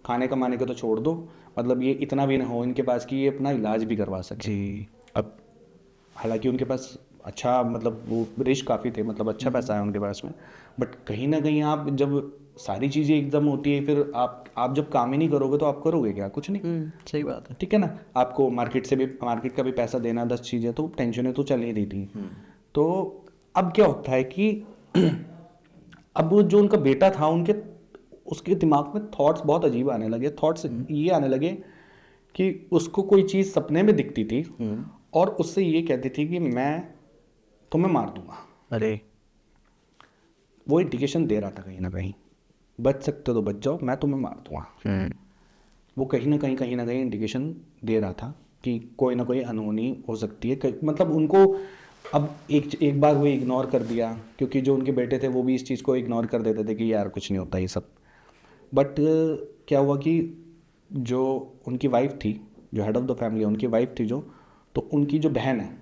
खाने कमाने को तो छोड़ दो, मतलब ये इतना भी ना हो इनके पास कि ये अपना इलाज भी करवा सके। जी। अब हालांकि उनके पास अच्छा, मतलब वो रिच काफ़ी थे, मतलब अच्छा पैसा है उनके पास में। बट कहीं ना कहीं आप जब सारी चीज़ें एकदम होती है, फिर आप जब काम ही नहीं करोगे तो आप करोगे क्या? कुछ नहीं। सही बात है। ठीक है ना, आपको मार्केट का भी पैसा देना, 10 चीज़ें, तो टेंशनें तो चल ही रही थी। तो अब क्या होता है कि अब वो जो उनका बेटा था, उसके दिमाग में थॉट्स बहुत अजीब आने लगे। थॉट्स ये आने लगे कि उसको कोई चीज़ सपने में दिखती थी और उससे ये कहती थी कि मैं तुम्हें मार दूंगा। अरे, वो इंडिकेशन दे रहा था कहीं ना कहीं, बच सकते हो तो बच जाओ, मैं तुम्हें मार दूंगा। वो कहीं ना कहीं इंडिकेशन दे रहा था कि कोई ना कोई अनहोनी हो सकती है। मतलब उनको अब एक बार वो इग्नोर कर दिया, क्योंकि जो उनके बेटे थे वो भी इस चीज़ को इग्नोर कर देते थे कि यार कुछ नहीं होता ये सब। बट क्या हुआ कि जो उनकी वाइफ थी, जो हेड ऑफ द फैमिली, उनकी वाइफ थी जो, तो उनकी जो बहन है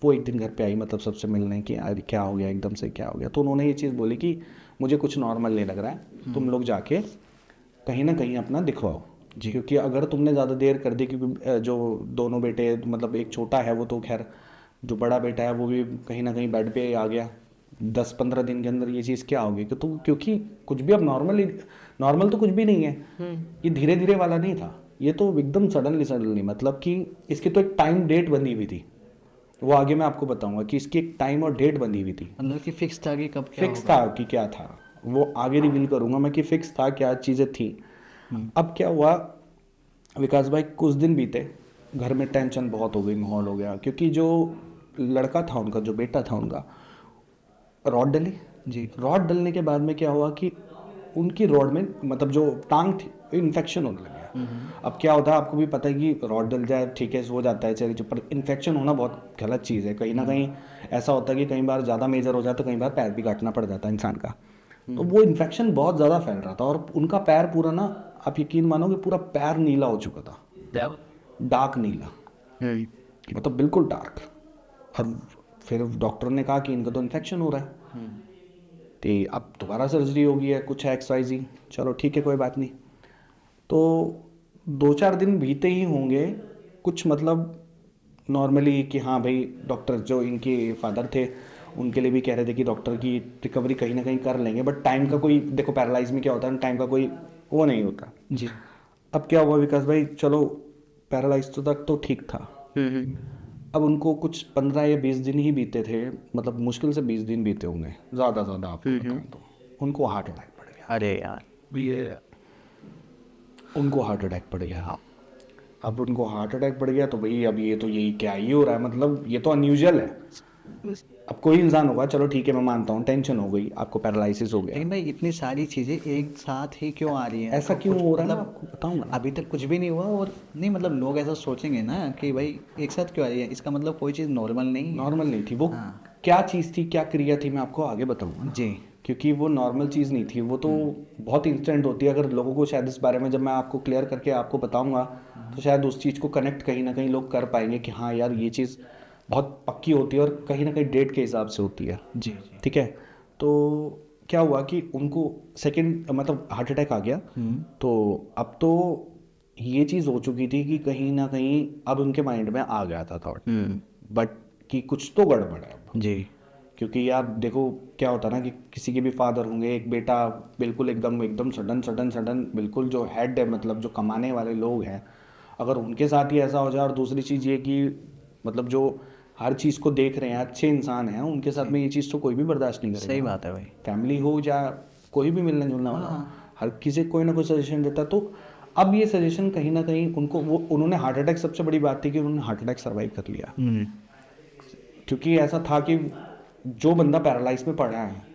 वो एक दिन घर पे आई, मतलब सबसे मिलने की, यार क्या हो गया एकदम से, क्या हो गया? तो उन्होंने ये चीज़ बोली कि मुझे कुछ नॉर्मल नहीं लग रहा है, तुम लोग जाके कहीं ना कहीं अपना दिखवाओ जी। क्योंकि अगर तुमने ज़्यादा देर कर दी, क्योंकि जो दोनों बेटे, मतलब एक छोटा है वो तो खैर, जो बड़ा बेटा है वो भी कहीं ना कहीं बेड पे आ गया, 10-15 दिन के अंदर ये चीज़ क्या होगी कि क्योंकि कुछ भी अब नॉर्मल तो कुछ भी नहीं है। ये धीरे धीरे वाला नहीं था, ये तो एकदम सडनली, मतलब कि इसकी तो एक टाइम डेट बंधी हुई थी। वो आगे मैं आपको बताऊंगा कि इसकी एक टाइम और डेट बंधी हुई थी। मतलब कि फिक्स था कि कब क्या फिक्स था कि क्या था, वो आगे रिवील करूंगा मैं कि फिक्स था क्या चीज़ें थी। अब क्या हुआ विकास भाई, कुछ दिन बीते, घर में टेंशन बहुत हो गई, माहौल हो गया, क्योंकि जो लड़का था उनका, जो बेटा था उनका, रॉड डली जी। रॉड डलने के बाद में क्या हुआ कि उनकी रॉड में, मतलब जो टांग थी, इन्फेक्शन होने लगा। अब क्या होता है, आपको भी पता है कि रॉड डल जाए ठीक है, हो जाता है चलिए, पर इन्फेक्शन होना बहुत गलत चीज़ है। कहीं ना कहीं ऐसा होता है कि कई बार ज़्यादा मेजर हो जाए तो कई बार पैर भी काटना पड़ जाता है इंसान का। तो वो इन्फेक्शन बहुत ज़्यादा फैल रहा था और उनका पैर पूरा ना, आप यकीन मानोगे, पूरा पैर नीला हो चुका था, डार्क नीला, मतलब बिल्कुल डार्क। और फिर डॉक्टर ने कहा कि इनका तो इन्फेक्शन हो रहा है, तो अब दोबारा सर्जरी होगी है, कुछ है XYZ, चलो ठीक है कोई बात नहीं। तो 2-4 दिन बीते ही होंगे कुछ, मतलब नॉर्मली कि हाँ भाई, डॉक्टर जो इनके फादर थे उनके लिए भी कह रहे थे कि डॉक्टर की रिकवरी कहीं ना कहीं कर लेंगे, बट टाइम का कोई, देखो पैरालाइज में क्या होता है, टाइम का कोई वो नहीं होता जी। अब क्या हुआ विकास भाई, चलो पैरालाइज तो तक तो ठीक था। अब उनको कुछ 15 या 20 दिन ही बीते थे, मतलब मुश्किल से 20 दिन बीते होंगे ज़्यादा आपको बताऊं तो, उनको हार्ट अटैक पड़ गया। अरे यार, उनको हार्ट अटैक पड़ गया। अब उनको हार्ट अटैक पड़ गया तो भाई अब ये तो यही क्या ही हो रहा है, मतलब ये तो अनयूजुअल है। अब कोई इंसान होगा, चलो ठीक है मैं मानता हूँ, टेंशन हो गई, आपको पैरालिसिस हो गया, लेकिन भाई इतनी सारी चीज़ें एक साथ ही क्यों आ रही हैं? ऐसा तो क्यों कुछ हो रहा है, मतलब मैं आपको बताऊंगा। अभी तक कुछ भी नहीं हुआ, और नहीं मतलब लोग ऐसा सोचेंगे ना कि भाई एक साथ क्यों आ रही है, इसका मतलब कोई चीज़ नॉर्मल नहीं है। नॉर्मल नहीं थी वो। हाँ। क्या चीज़ थी, क्या क्रिया थी, मैं आपको आगे बताऊंगा ना। जी क्योंकि वो नॉर्मल चीज़ नहीं थी, वो तो बहुत इंस्टेंट होती है। अगर लोगों को शायद इस बारे में जब मैं आपको क्लियर करके आपको बताऊंगा तो शायद उस चीज़ को कनेक्ट कहीं ना कहीं लोग कर पाएंगे कि हाँ यार ये चीज़ बहुत पक्की होती है और कहीं ना कहीं डेट के हिसाब से होती है। जी ठीक है, तो क्या हुआ कि उनको सेकंड मतलब हार्ट अटैक आ गया। तो अब तो ये चीज़ हो चुकी थी कि कहीं ना कहीं अब उनके माइंड में आ गया था थॉट, बट कि कुछ तो गड़बड़ है अब। जी क्योंकि यार देखो क्या होता है ना कि किसी के भी फादर होंगे, एक बेटा बिल्कुल एकदम एकदम सडन बिल्कुल जो हेड है, मतलब जो कमाने वाले लोग हैं, अगर उनके साथ ही ऐसा हो जाए। और दूसरी चीज़ ये कि मतलब जो हर चीज़ को देख रहे हैं, अच्छे इंसान हैं, उनके साथ में ये चीज़ तो कोई भी बर्दाश्त नहीं करेगा। सही बात है भाई। फैमिली हो या कोई भी मिलने जुलने वाला, हर किसी को कोई ना कोई सजेशन देता। तो अब ये सजेशन कहीं ना कहीं उनको वो उन्होंने हार्ट अटैक, सबसे बड़ी बात थी कि उन्होंने हार्ट अटैक सर्वाइव कर लिया। क्योंकि ऐसा था कि जो बंदा पैरालाइज में पड़ा है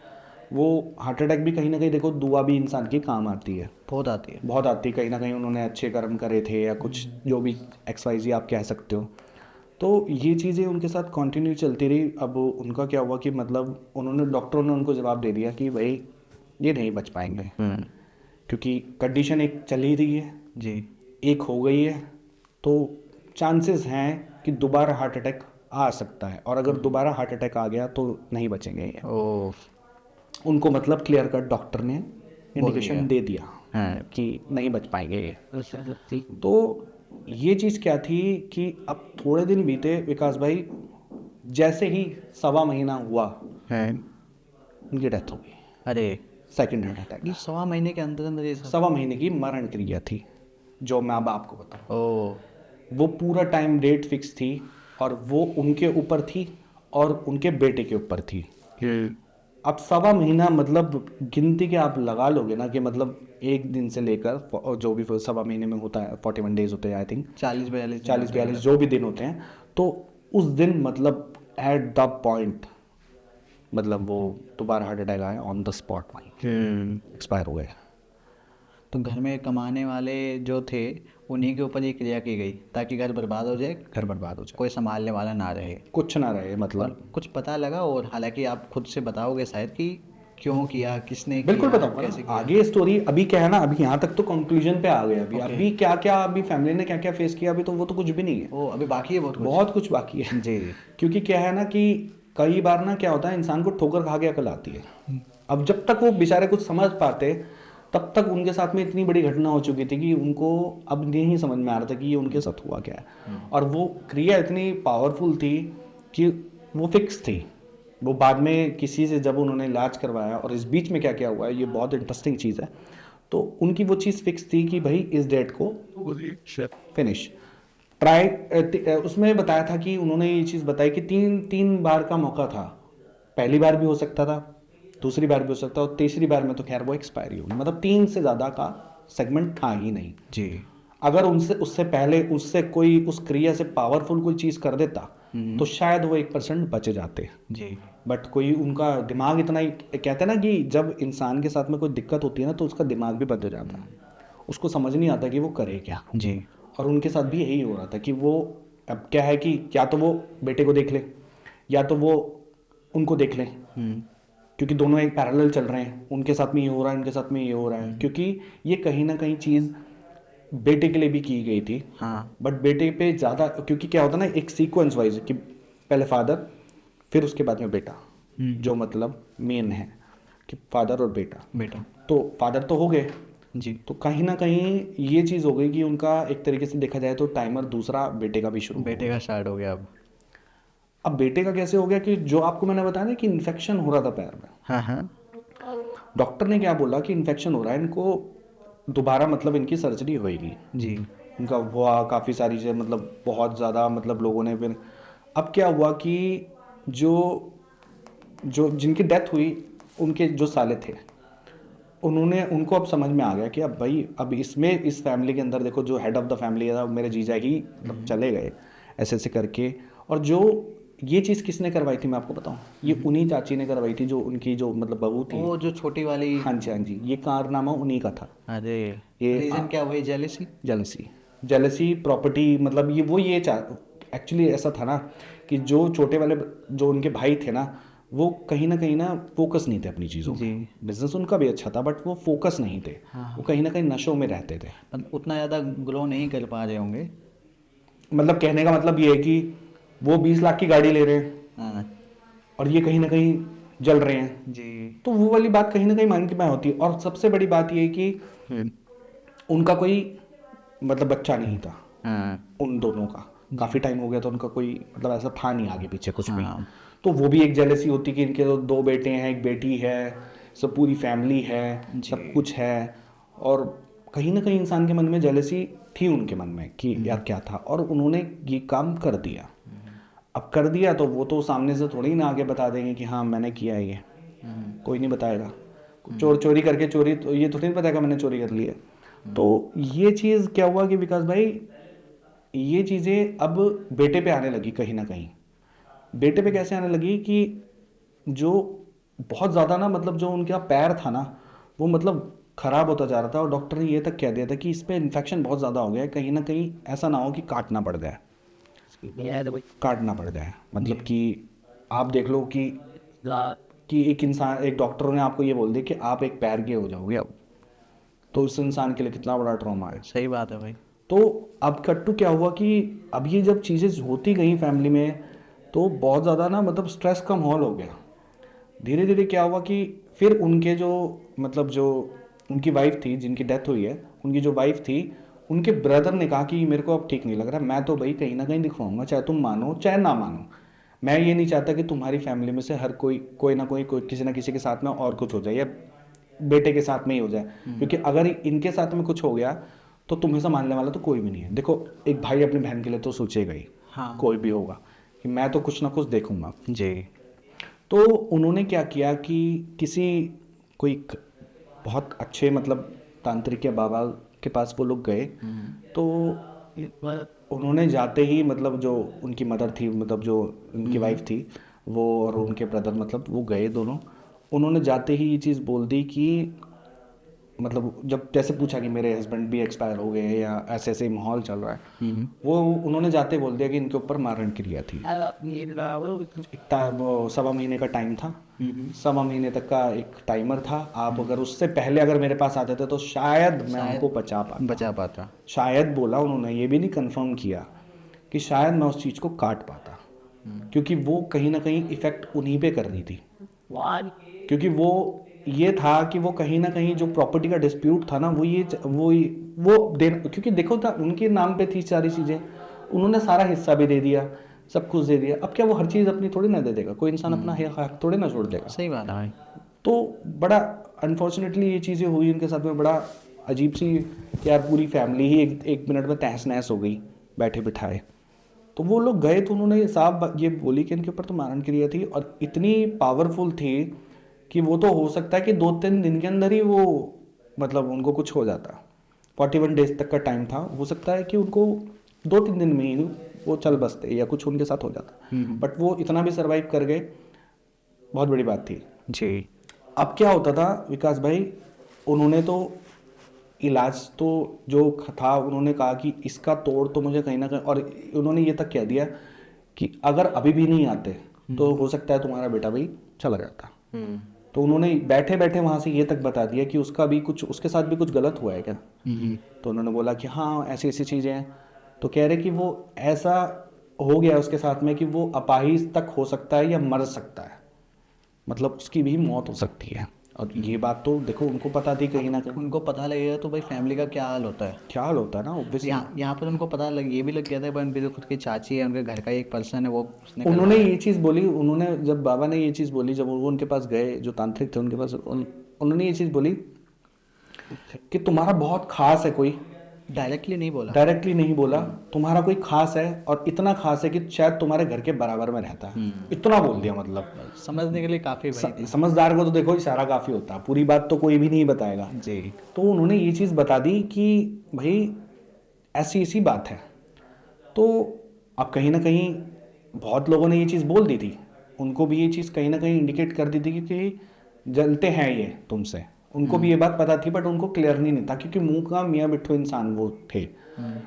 वो हार्ट अटैक भी कहीं ना कहीं देखो दुआ भी इंसान की काम आती है, बहुत आती है। बहुत आती है। कहीं ना कहीं उन्होंने अच्छे कर्म करे थे या कुछ जो भी XYZ आप कह सकते हो। तो ये चीज़ें उनके साथ कंटिन्यू चलती रही। अब उनका क्या हुआ कि मतलब उन्होंने, डॉक्टरों ने उनको जवाब दे दिया कि भाई ये नहीं बच पाएंगे, क्योंकि कंडीशन एक चल ही रही है, जी एक हो गई है, तो चांसेस हैं कि दोबारा हार्ट अटैक आ सकता है। और अगर दोबारा हार्ट अटैक आ गया तो नहीं बचेंगे ये। ओ उनको मतलब क्लियर कट डॉक्टर ने इंडिकेशन दे दिया हाँ कि नहीं बच पाएंगे ये। तो ये चीज़ क्या थी कि अब थोड़े दिन बीते विकास भाई, जैसे ही 1.25 महीना हुआ है। उनकी डेथ हो गई, अरे सेकंड हार्ट अटैक। ये 1.25 महीने के अंदर अंदर ये सब। 1.25 महीने की मरण क्रिया थी, जो मैं अब आपको बताऊँ। ओ वो पूरा टाइम डेट फिक्स थी और वो उनके ऊपर थी और उनके बेटे के ऊपर थी। अब 1.25 महीना मतलब गिनती के आप लगा लोगे ना कि मतलब एक दिन से लेकर जो भी 1.25 महीने में होता है, 41 डेज होते हैं आई थिंक, 40-42 जो भी दिन होते हैं। तो उस दिन मतलब एट द पॉइंट मतलब वो दोबारा हार्ट अटैक आया, ऑन द स्पॉट वहीं एक्सपायर हो गए। तो घर में कमाने वाले जो थे उन्हीं के ऊपर ये क्रिया की गई ताकि घर बर्बाद हो जाए, घर बर्बाद हो जाए, कोई संभालने वाला ना रहे, कुछ ना रहे मतलब। कुछ पता लगा। और हालांकि आप खुद से बताओगे शायद कि क्यों किया, किसने बिल्कुल किया, बताऊंगा कैसे ना। किया। आगे स्टोरी अभी क्या है ना, अभी यहाँ तक तो कंक्लूजन पे आ गए। अभी क्या क्या अभी फैमिली ने क्या क्या फेस किया, अभी तो वो तो कुछ भी नहीं है। ओ अभी बाकी है बहुत कुछ बाकी है जी क्योंकि क्या है ना कि कई बार ना क्या होता है, इंसान को ठोकर खा के अकल आती है। अब जब तक वो बेचारे कुछ समझ पाते तब तक उनके साथ में इतनी बड़ी घटना हो चुकी थी कि उनको अब नहीं समझ में आ रहा था कि ये उनके साथ हुआ क्या है। और वो क्रिया इतनी पावरफुल थी कि वो फिक्स थी। वो बाद में किसी से जब उन्होंने इलाज करवाया, और इस बीच में क्या क्या हुआ है ये बहुत इंटरेस्टिंग चीज़ है। तो उनकी वो चीज़ फिक्स थी कि भाई इस डेट को फिनिश ट्राई। उसमें बताया था कि उन्होंने ये चीज़ बताई कि तीन बार का मौका था। पहली बार भी हो सकता था, दूसरी बार भी हो सकता, और तीसरी बार में तो खैर वो एक्सपायरी होगी। मतलब 3 से ज़्यादा का सेगमेंट था ही नहीं जी। अगर उससे पहले उससे कोई उस क्रिया से पावरफुल कोई चीज़ कर देता तो शायद वो 1% बच जाते। जी बट कोई उनका दिमाग इतना ही, कहते हैं ना कि जब इंसान के साथ में कोई दिक्कत होती है ना तो उसका दिमाग भी बंद हो जाता है, उसको समझ नहीं आता कि वो करे क्या। जी और उनके साथ भी यही हो रहा था कि वो अब क्या है कि या तो वो बेटे को देख ले या तो वो उनको देख ले, क्योंकि दोनों एक पैरेलल चल रहे हैं। उनके साथ में ये हो रहा है, उनके साथ में ये हो रहा है, क्योंकि ये कहीं ना कहीं चीज़ बेटे के लिए भी की गई थी। हाँ बट बेटे पे ज़्यादा, क्योंकि क्या होता है ना एक सीक्वेंस वाइज कि पहले फादर फिर उसके बाद में बेटा, जो मतलब मेन है कि फादर और बेटा। तो फादर तो हो गए जी। तो कहीं ना कहीं ये चीज़ हो गई कि उनका एक तरीके से देखा जाए तो टाइमर दूसरा बेटे का भी शुरू हो बेटे का स्टार्ट हो गया अब। गया। अब बेटे का कैसे हो गया कि जो आपको मैंने बताया ना कि इन्फेक्शन हो रहा था पैर में, हाँ हाँ डॉक्टर ने क्या बोला कि इन्फेक्शन हो रहा है, इनको दोबारा मतलब इनकी सर्जरी होएगी। जी उनका हुआ काफ़ी सारी चीज़ें, मतलब बहुत ज़्यादा, मतलब लोगों ने फिर अब क्या हुआ कि जो जो जिनकी डेथ हुई उनके जो साले थे उनको अब समझ में आ गया कि अब भाई अब इसमें इस फैमिली के अंदर देखो जो हेड ऑफ द फैमिली है मेरे जीजा ही मतलब चले गए ऐसे ऐसे करके। और जो ये चीज़ किसने करवाई थी मैं आपको बताऊं, ये उन्हीं चाची ने करवाई थी जो उनकी जो मतलब बहू थी, वो जो छोटी वाली। हाँ जी, ये कारनामा उन्हीं का था। अरे ये रीजन क्या हुई? जेलेसी। जेलसी प्रॉपर्टी, मतलब ये वो ये एक्चुअली ऐसा था ना कि जो छोटे वाले जो उनके भाई थे ना, वो कहीं ना फोकस नहीं थे अपनी चीज़ों में। बिजनेस उनका भी अच्छा था बट वो फोकस नहीं थे। वो कहीं ना कहीं नशों में रहते थे। उतना ज़्यादा ग्रो नहीं कर पा रहे होंगे। मतलब कहने का मतलब ये है कि वो 20 लाख की गाड़ी ले रहे हैं हाँ और ये कहीं ना कहीं जल रहे हैं जी। तो वो वाली बात कहीं ना कहीं माइंड की बात होती है। और सबसे बड़ी बात ये है कि उनका कोई मतलब बच्चा नहीं था हाँ उन दोनों का। काफ़ी टाइम हो गया तो उनका कोई मतलब ऐसा था नहीं आगे पीछे कुछ भी। हाँ। तो वो भी एक जेलसी होती कि इनके तो 2 बेटे हैं, एक बेटी है, सब पूरी फैमिली है, सब कुछ है। और कहीं ना कहीं इंसान के मन में जेलसी थी उनके मन में कि यार क्या था, और उन्होंने ये काम कर दिया। अब कर दिया तो वो तो सामने से थोड़ी ना आगे बता देंगे कि हाँ मैंने किया है ये, कोई नहीं बताएगा। चोरी करके चोरी तो ये थोड़ी नहीं बताएगा मैंने चोरी कर ली है। तो ये चीज़ क्या हुआ कि विकास भाई ये चीज़ें अब बेटे पे आने लगी कहीं ना कहीं। बेटे पे कैसे आने लगी कि जो बहुत ज़्यादा ना मतलब जो उनका पैर था ना वो मतलब ख़राब होता जा रहा था, और डॉक्टर ने ये तक कह दिया था कि इस पर इन्फेक्शन बहुत ज़्यादा हो गया है, कहीं ना कहीं ऐसा ना हो कि काटना पड़ जाए। काटना पड़ जाए मतलब कि आप देख लो कि एक डॉक्टरों ने आपको ये बोल दिया कि आप एक पैर के हो जाओगे अब, तो उस इंसान के लिए कितना बड़ा ट्रॉमा है। सही बात है भाई। तो अब कट्टू क्या हुआ कि अब ये जब चीज़ें होती गई फैमिली में तो बहुत ज़्यादा ना मतलब स्ट्रेस का माहौल हो गया। धीरे धीरे क्या हुआ कि फिर उनके जो मतलब जो उनकी वाइफ थी जिनकी डेथ हुई है, उनकी जो वाइफ थी उनके ब्रदर ने कहा कि मेरे को अब ठीक नहीं लग रहा, मैं तो भाई कहीं ना कहीं दिखवाऊंगा, चाहे तुम मानो चाहे ना मानो। मैं ये नहीं चाहता कि तुम्हारी फैमिली में से हर कोई ना कोई किसी ना किसी के साथ में और कुछ हो जाए या बेटे के साथ में ही हो जाए, क्योंकि अगर इनके साथ में कुछ हो गया तो तुम्हें संभालने वाला तो कोई भी नहीं है। देखो एक भाई अपनी बहन के लिए तो सोचेगा ही, हाँ। कोई भी होगा कि मैं तो कुछ ना कुछ देखूंगा जी। तो उन्होंने क्या किया कि किसी बहुत अच्छे मतलब तांत्रिक या बाबा के पास वो लोग गए। तो उन्होंने जाते ही मतलब जो उनकी मदर थी मतलब जो उनकी वाइफ थी वो और उनके ब्रदर मतलब वो गए दोनों। उन्होंने जाते ही ये चीज़ बोल दी कि मतलब जब जैसे पूछा कि मेरे हस्बैंड भी एक्सपायर हो गए या ऐसे ऐसे माहौल चल रहा है, वो उन्होंने जाते बोल दिया कि इनके ऊपर मारण क्रिया थी। वो 1.25 महीने का टाइम था, 1.25 महीने तक का एक टाइमर था। आप अगर उससे पहले अगर मेरे पास आते थे तो शायद मैं उनको बचा पाता। शायद बोला उन्होंने, ये भी नहीं कंफर्म किया कि शायद मैं उस चीज़ को काट पाता, क्योंकि वो कहीं ना कहीं इफेक्ट उन्हीं पे कर रही थी। क्योंकि वो ये था कि वो कहीं ना कहीं जो प्रॉपर्टी का डिस्प्यूट था ना वो देना, क्योंकि देखो था उनके नाम पे थी सारी चीज़ें, उन्होंने सारा हिस्सा भी दे दिया, सब कुछ दे दिया। अब क्या वो हर चीज़ अपनी थोड़ी ना दे देगा, कोई इंसान अपना हक थोड़ी ना छोड़ देगा। सही बात है भाई। तो बड़ा अनफॉर्चुनेटली ये चीज़ें हुई उनके साथ में, बड़ा अजीब सी यार पूरी फैमिली ही एक मिनट में तहस नहस हो गई बैठे बिठाए। तो वो लोग गए तो उन्होंने साफ ये बोली कि इनके ऊपर तो मारण क्रिया थी, और इतनी पावरफुल थी कि वो तो हो सकता है कि 2-3 दिन के अंदर ही वो मतलब उनको कुछ हो जाता। 41 डेज तक का टाइम था, हो सकता है कि उनको 2-3 दिन में ही वो चल बसते या कुछ उनके साथ हो जाता, बट वो इतना भी सरवाइव कर गए, बहुत बड़ी बात थी जी। अब क्या होता था विकास भाई, उन्होंने तो इलाज तो जो था उन्होंने कहा कि इसका तोड़ तो मुझे कहीं ना कहीं, और उन्होंने ये तक कह दिया कि अगर अभी भी नहीं आते तो हो सकता है तुम्हारा बेटा भी चला जाता। तो उन्होंने बैठे बैठे वहाँ से ये तक बता दिया कि उसके साथ भी कुछ गलत हुआ है क्या। तो उन्होंने बोला कि हाँ ऐसी ऐसी चीज़ें हैं। तो कह रहे कि वो ऐसा हो गया उसके साथ में कि वो अपाहिज तक हो सकता है या मर सकता है, मतलब उसकी भी मौत हो सकती है। और ये बात तो देखो उनको पता थी, कहीं ना कहीं उनको पता लगेगा तो भाई फैमिली का क्या हाल होता है। ख्याल होता है ना ऑब्वियसली। यहाँ पर उनको पता लग ये भी लग गया था, पर उनकी जो खुद की चाची है, उनके घर का एक पर्सन है, वो उसने उन्होंने ये चीज़ बोली, उन्होंने जब बाबा ने ये चीज़ बोली, जब वो उनके पास गए जो तांत्रिक थे उनके पास, उन्होंने ये चीज़ बोली कि तुम्हारा बहुत खास है कोई, डायरेक्टली नहीं बोला तुम्हारा कोई खास है, और इतना खास है कि शायद तुम्हारे घर के बराबर में रहता है, इतना बोल दिया। मतलब समझने के लिए काफ़ी समझदार को तो देखो इशारा काफ़ी होता है, पूरी बात तो कोई भी नहीं बताएगा जी। तो उन्होंने ये चीज़ बता दी कि भाई ऐसी ऐसी बात है। तो अब कहीं ना कहीं बहुत लोगों ने ये चीज़ बोल दी थी, उनको भी ये चीज़ कहीं ना कहीं इंडिकेट कर दी थी कि जलते हैं ये तुमसे, उनको भी ये बात पता थी, बट उनको क्लियरली नहीं था क्योंकि मुंह का मियाँ बिट्ठू इंसान वो थे।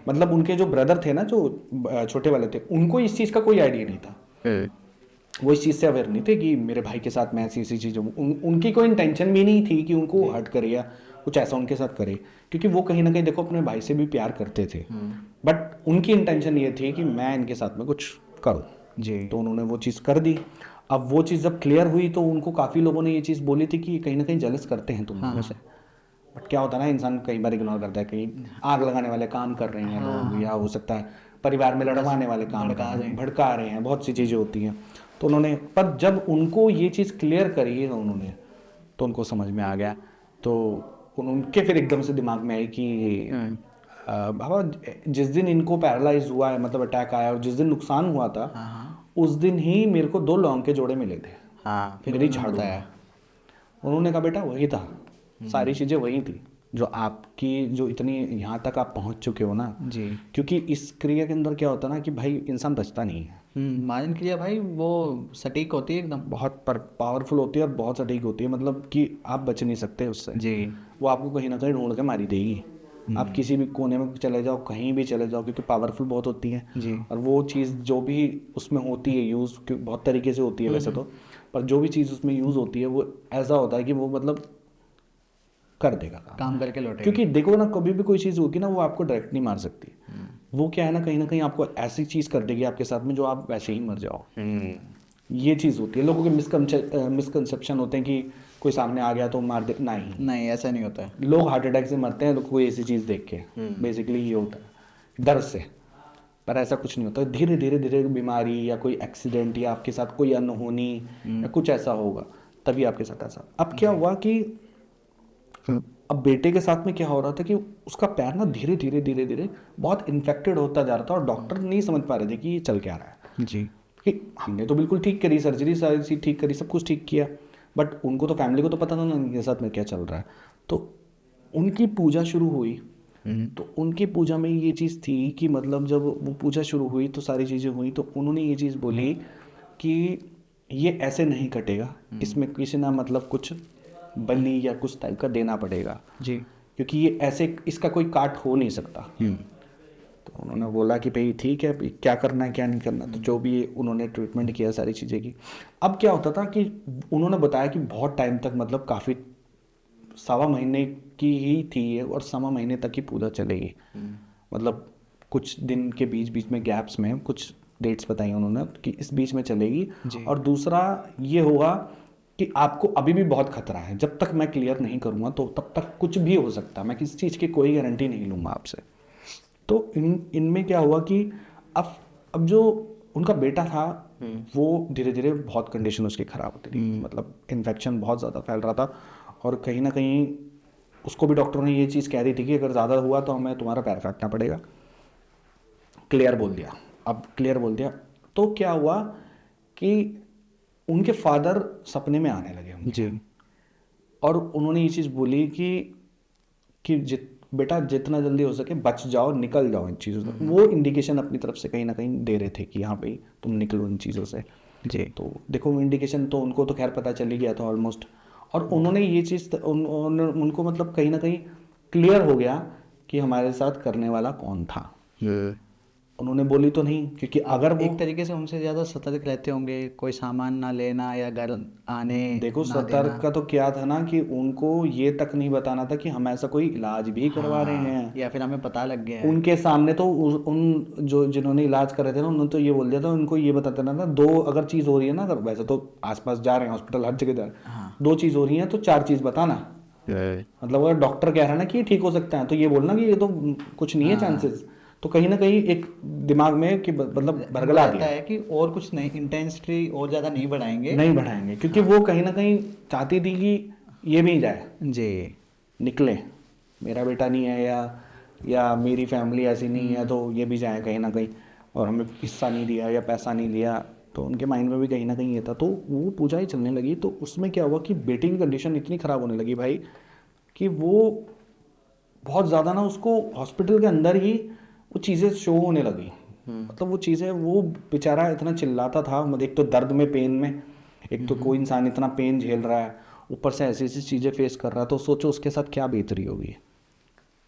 मतलब उनके जो ब्रदर थे ना जो छोटे वाले थे, उनको इस चीज़ का कोई आइडिया नहीं था वो इस चीज़ से अवेयर नहीं थे कि मेरे भाई के साथ मैं ऐसी ऐसी चीज़ उनकी कोई इंटेंशन भी नहीं थी कि उनको हर्ट करे या कुछ ऐसा उनके साथ करे, क्योंकि वो कहीं ना कहीं देखो अपने भाई से भी प्यार करते थे, बट उनकी इंटेंशन ये थी कि मैं इनके साथ में कुछ करूँ जी। तो उन्होंने वो चीज़ कर दी। अब वो चीज़ जब क्लियर हुई तो उनको काफ़ी लोगों ने ये चीज़ बोली थी कि कहीं ना कहीं जेलस करते हैं तुम लोगों से, बट क्या होता है ना, इंसान कई बार इग्नोर करता है, कहीं आग लगाने वाले काम कर रहे हैं लोग, या हो सकता है परिवार में लड़वाने वाले काम भड़का रहे हैं, बहुत सी चीज़ें होती हैं। तो उन्होंने, पर जब उनको ये चीज़ क्लियर करी है उन्होंने, तो उनको समझ में आ गया, तो उनके फिर एकदम से दिमाग में आई कि बाबा जिस दिन इनको पैरालाइज हुआ है, मतलब अटैक आया, और जिस दिन नुकसान हुआ था उस दिन ही मेरे को 2 लौंग के जोड़े मिले थे। हाँ, फिर मेरी झाड़ू है। उन्होंने कहा बेटा वही था, सारी चीज़ें वही थी जो आपकी, जो इतनी यहाँ तक आप पहुँच चुके हो ना जी। क्योंकि इस क्रिया के अंदर क्या होता है ना कि भाई इंसान बचता नहीं है। मार्जन क्रिया भाई वो सटीक होती है एकदम, बहुत पावरफुल होती है और बहुत सटीक होती है, मतलब कि आप बच नहीं सकते उससे जी। वो आपको कहीं ना कहीं ढूंढ के मारी देगी। आप किसी भी कोने में चले जाओ, कहीं भी चले जाओ, क्योंकि पावरफुल बहुत होती है जी। और वो चीज़ जो भी उसमें होती है यूज़, बहुत तरीके से होती है वैसे तो, पर जो भी चीज़ उसमें यूज़ होती है वो ऐसा होता है कि वो मतलब कर देगा काम करके लौटेगा। क्योंकि देखो ना, कभी भी कोई चीज़ होगी ना वो आपको डायरेक्ट नहीं मार सकती, वो क्या है ना, कहीं ना कहीं आपको ऐसी चीज़ कर देगी आपके साथ में जो आप वैसे ही मर जाओ। ये चीज़ होती है। लोगों के मिसकंसेप्शन होते हैं कि कोई सामने आ गया तो मार दे, नहीं ऐसा नहीं होता है। लोग हार्ट अटैक से मरते हैं तो कोई ऐसी चीज़ देख के, बेसिकली ये होता है डर से, पर ऐसा कुछ नहीं होता। धीरे धीरे धीरे बीमारी या कोई एक्सीडेंट या आपके साथ कोई अनहोनी या कुछ ऐसा होगा तभी आपके साथ ऐसा। अब क्या हुआ कि अब बेटे के साथ में क्या हो रहा था कि उसका पैर ना धीरे धीरे धीरे धीरे बहुत इन्फेक्टेड होता जा रहा था और डॉक्टर नहीं समझ पा रहे थे कि ये चल क्या रहा है जी। कि हमने तो बिल्कुल ठीक करी, सर्जरी सारी ठीक करी, सब कुछ ठीक किया, बट उनको तो, फैमिली को तो पता था ना इनके साथ में क्या चल रहा है। तो उनकी पूजा शुरू हुई, तो उनकी पूजा में ये चीज़ थी कि मतलब जब वो पूजा शुरू हुई तो सारी चीज़ें हुई, तो उन्होंने ये चीज़ बोली कि ये ऐसे नहीं कटेगा, इसमें किसी ना मतलब कुछ बलि या कुछ टाइप का देना पड़ेगा जी, क्योंकि ये ऐसे इसका कोई काट हो नहीं सकता। तो उन्होंने बोला कि भाई ठीक है, क्या करना है क्या नहीं करना, तो जो भी उन्होंने ट्रीटमेंट किया सारी चीज़ें की। अब क्या होता था कि उन्होंने बताया कि बहुत टाइम तक, मतलब काफ़ी 1.25 महीने की ही थी ये, और 1.25 महीने तक ही पूजा चलेगी। मतलब कुछ दिन के बीच बीच में गैप्स में कुछ डेट्स बताई उन्होंने कि इस बीच में चलेगी। और दूसरा ये होगा कि आपको अभी भी बहुत खतरा है, जब तक मैं क्लियर नहीं करूँगा तो तब तक कुछ भी हो सकता है, मैं किसी चीज़ की कोई गारंटी नहीं लूँगा आपसे। तो इनमें क्या हुआ कि अब जो उनका बेटा था वो धीरे धीरे बहुत कंडीशन उसकी ख़राब होती थी, मतलब इन्फेक्शन बहुत ज़्यादा फैल रहा था, और कहीं ना कहीं उसको भी डॉक्टरों ने ये चीज़ कह दी थी कि अगर ज़्यादा हुआ तो हमें तुम्हारा पैर काटना पड़ेगा। क्लियर बोल दिया। अब क्लियर बोल दिया तो क्या हुआ कि उनके फादर सपने में आने लगे जी, और उन्होंने ये चीज़ बोली कि बेटा जितना जल्दी हो सके बच जाओ, निकल जाओ इन चीज़ों से। वो इंडिकेशन अपनी तरफ से कहीं ना कहीं दे रहे थे कि हाँ भाई तुम निकलो इन चीज़ों से जी। तो देखो वो इंडिकेशन तो उनको तो खैर पता चल ही गया था ऑलमोस्ट, और उन्होंने ये चीज़ उनको मतलब कहीं ना कहीं क्लियर हो गया कि हमारे साथ करने वाला कौन था। उन्होंने बोली तो नहीं, क्योंकि अगर वो एक तरीके से उनसे ज़्यादा सतर्क रहते होंगे, कोई सामान ना लेना या घर आने। देखो सतर्क का तो क्या था ना कि उनको ये तक नहीं बताना था कि हम ऐसा कोई इलाज भी करवा रहे हैं, या फिर हमें पता लग गया है। उनके सामने तो उन जो जिन्होंने इलाज कर रहे थे ना उन्होंने तो ये बोल दिया था, उनको ये बताते ना था 2 अगर चीज़ हो रही है ना, अगर वैसे तो आसपास जा रहे हैं हॉस्पिटल हर जगह जा रहे हैं, 2 चीज़ हो रही है तो 4 चीज़ बताना। मतलब अगर डॉक्टर कह रहा है ना कि ये ठीक हो सकता है तो ये बोलना कि ये तो कुछ नहीं है चांसेस, तो कहीं ना कहीं एक दिमाग में कि मतलब भरगला आता है कि और कुछ नहीं, इंटेंसिटी और ज़्यादा नहीं बढ़ाएंगे क्योंकि वो कहीं ना कहीं चाहती थी कि ये भी जाए जी, निकले, मेरा बेटा नहीं है या मेरी फैमिली ऐसी नहीं है तो ये भी जाए कहीं ना कहीं, और हमें हिस्सा नहीं दिया या पैसा नहीं दिया, तो उनके माइंड में भी कहीं ना कहीं ये था। तो वो पूजा ही चलने लगी, तो उसमें क्या हुआ कि बेटे की कंडीशन इतनी ख़राब होने लगी भाई कि वो बहुत ज़्यादा ना उसको हॉस्पिटल के अंदर ही वो चीज़ें शो होने लगी। मतलब वो चीज़ें, वो बेचारा इतना चिल्लाता था, मतलब एक तो दर्द में, पेन में, एक तो कोई इंसान इतना पेन झेल रहा है, ऊपर से ऐसी ऐसी चीज़ें फेस कर रहा है, तो सोचो उसके साथ क्या बीत रही होगी।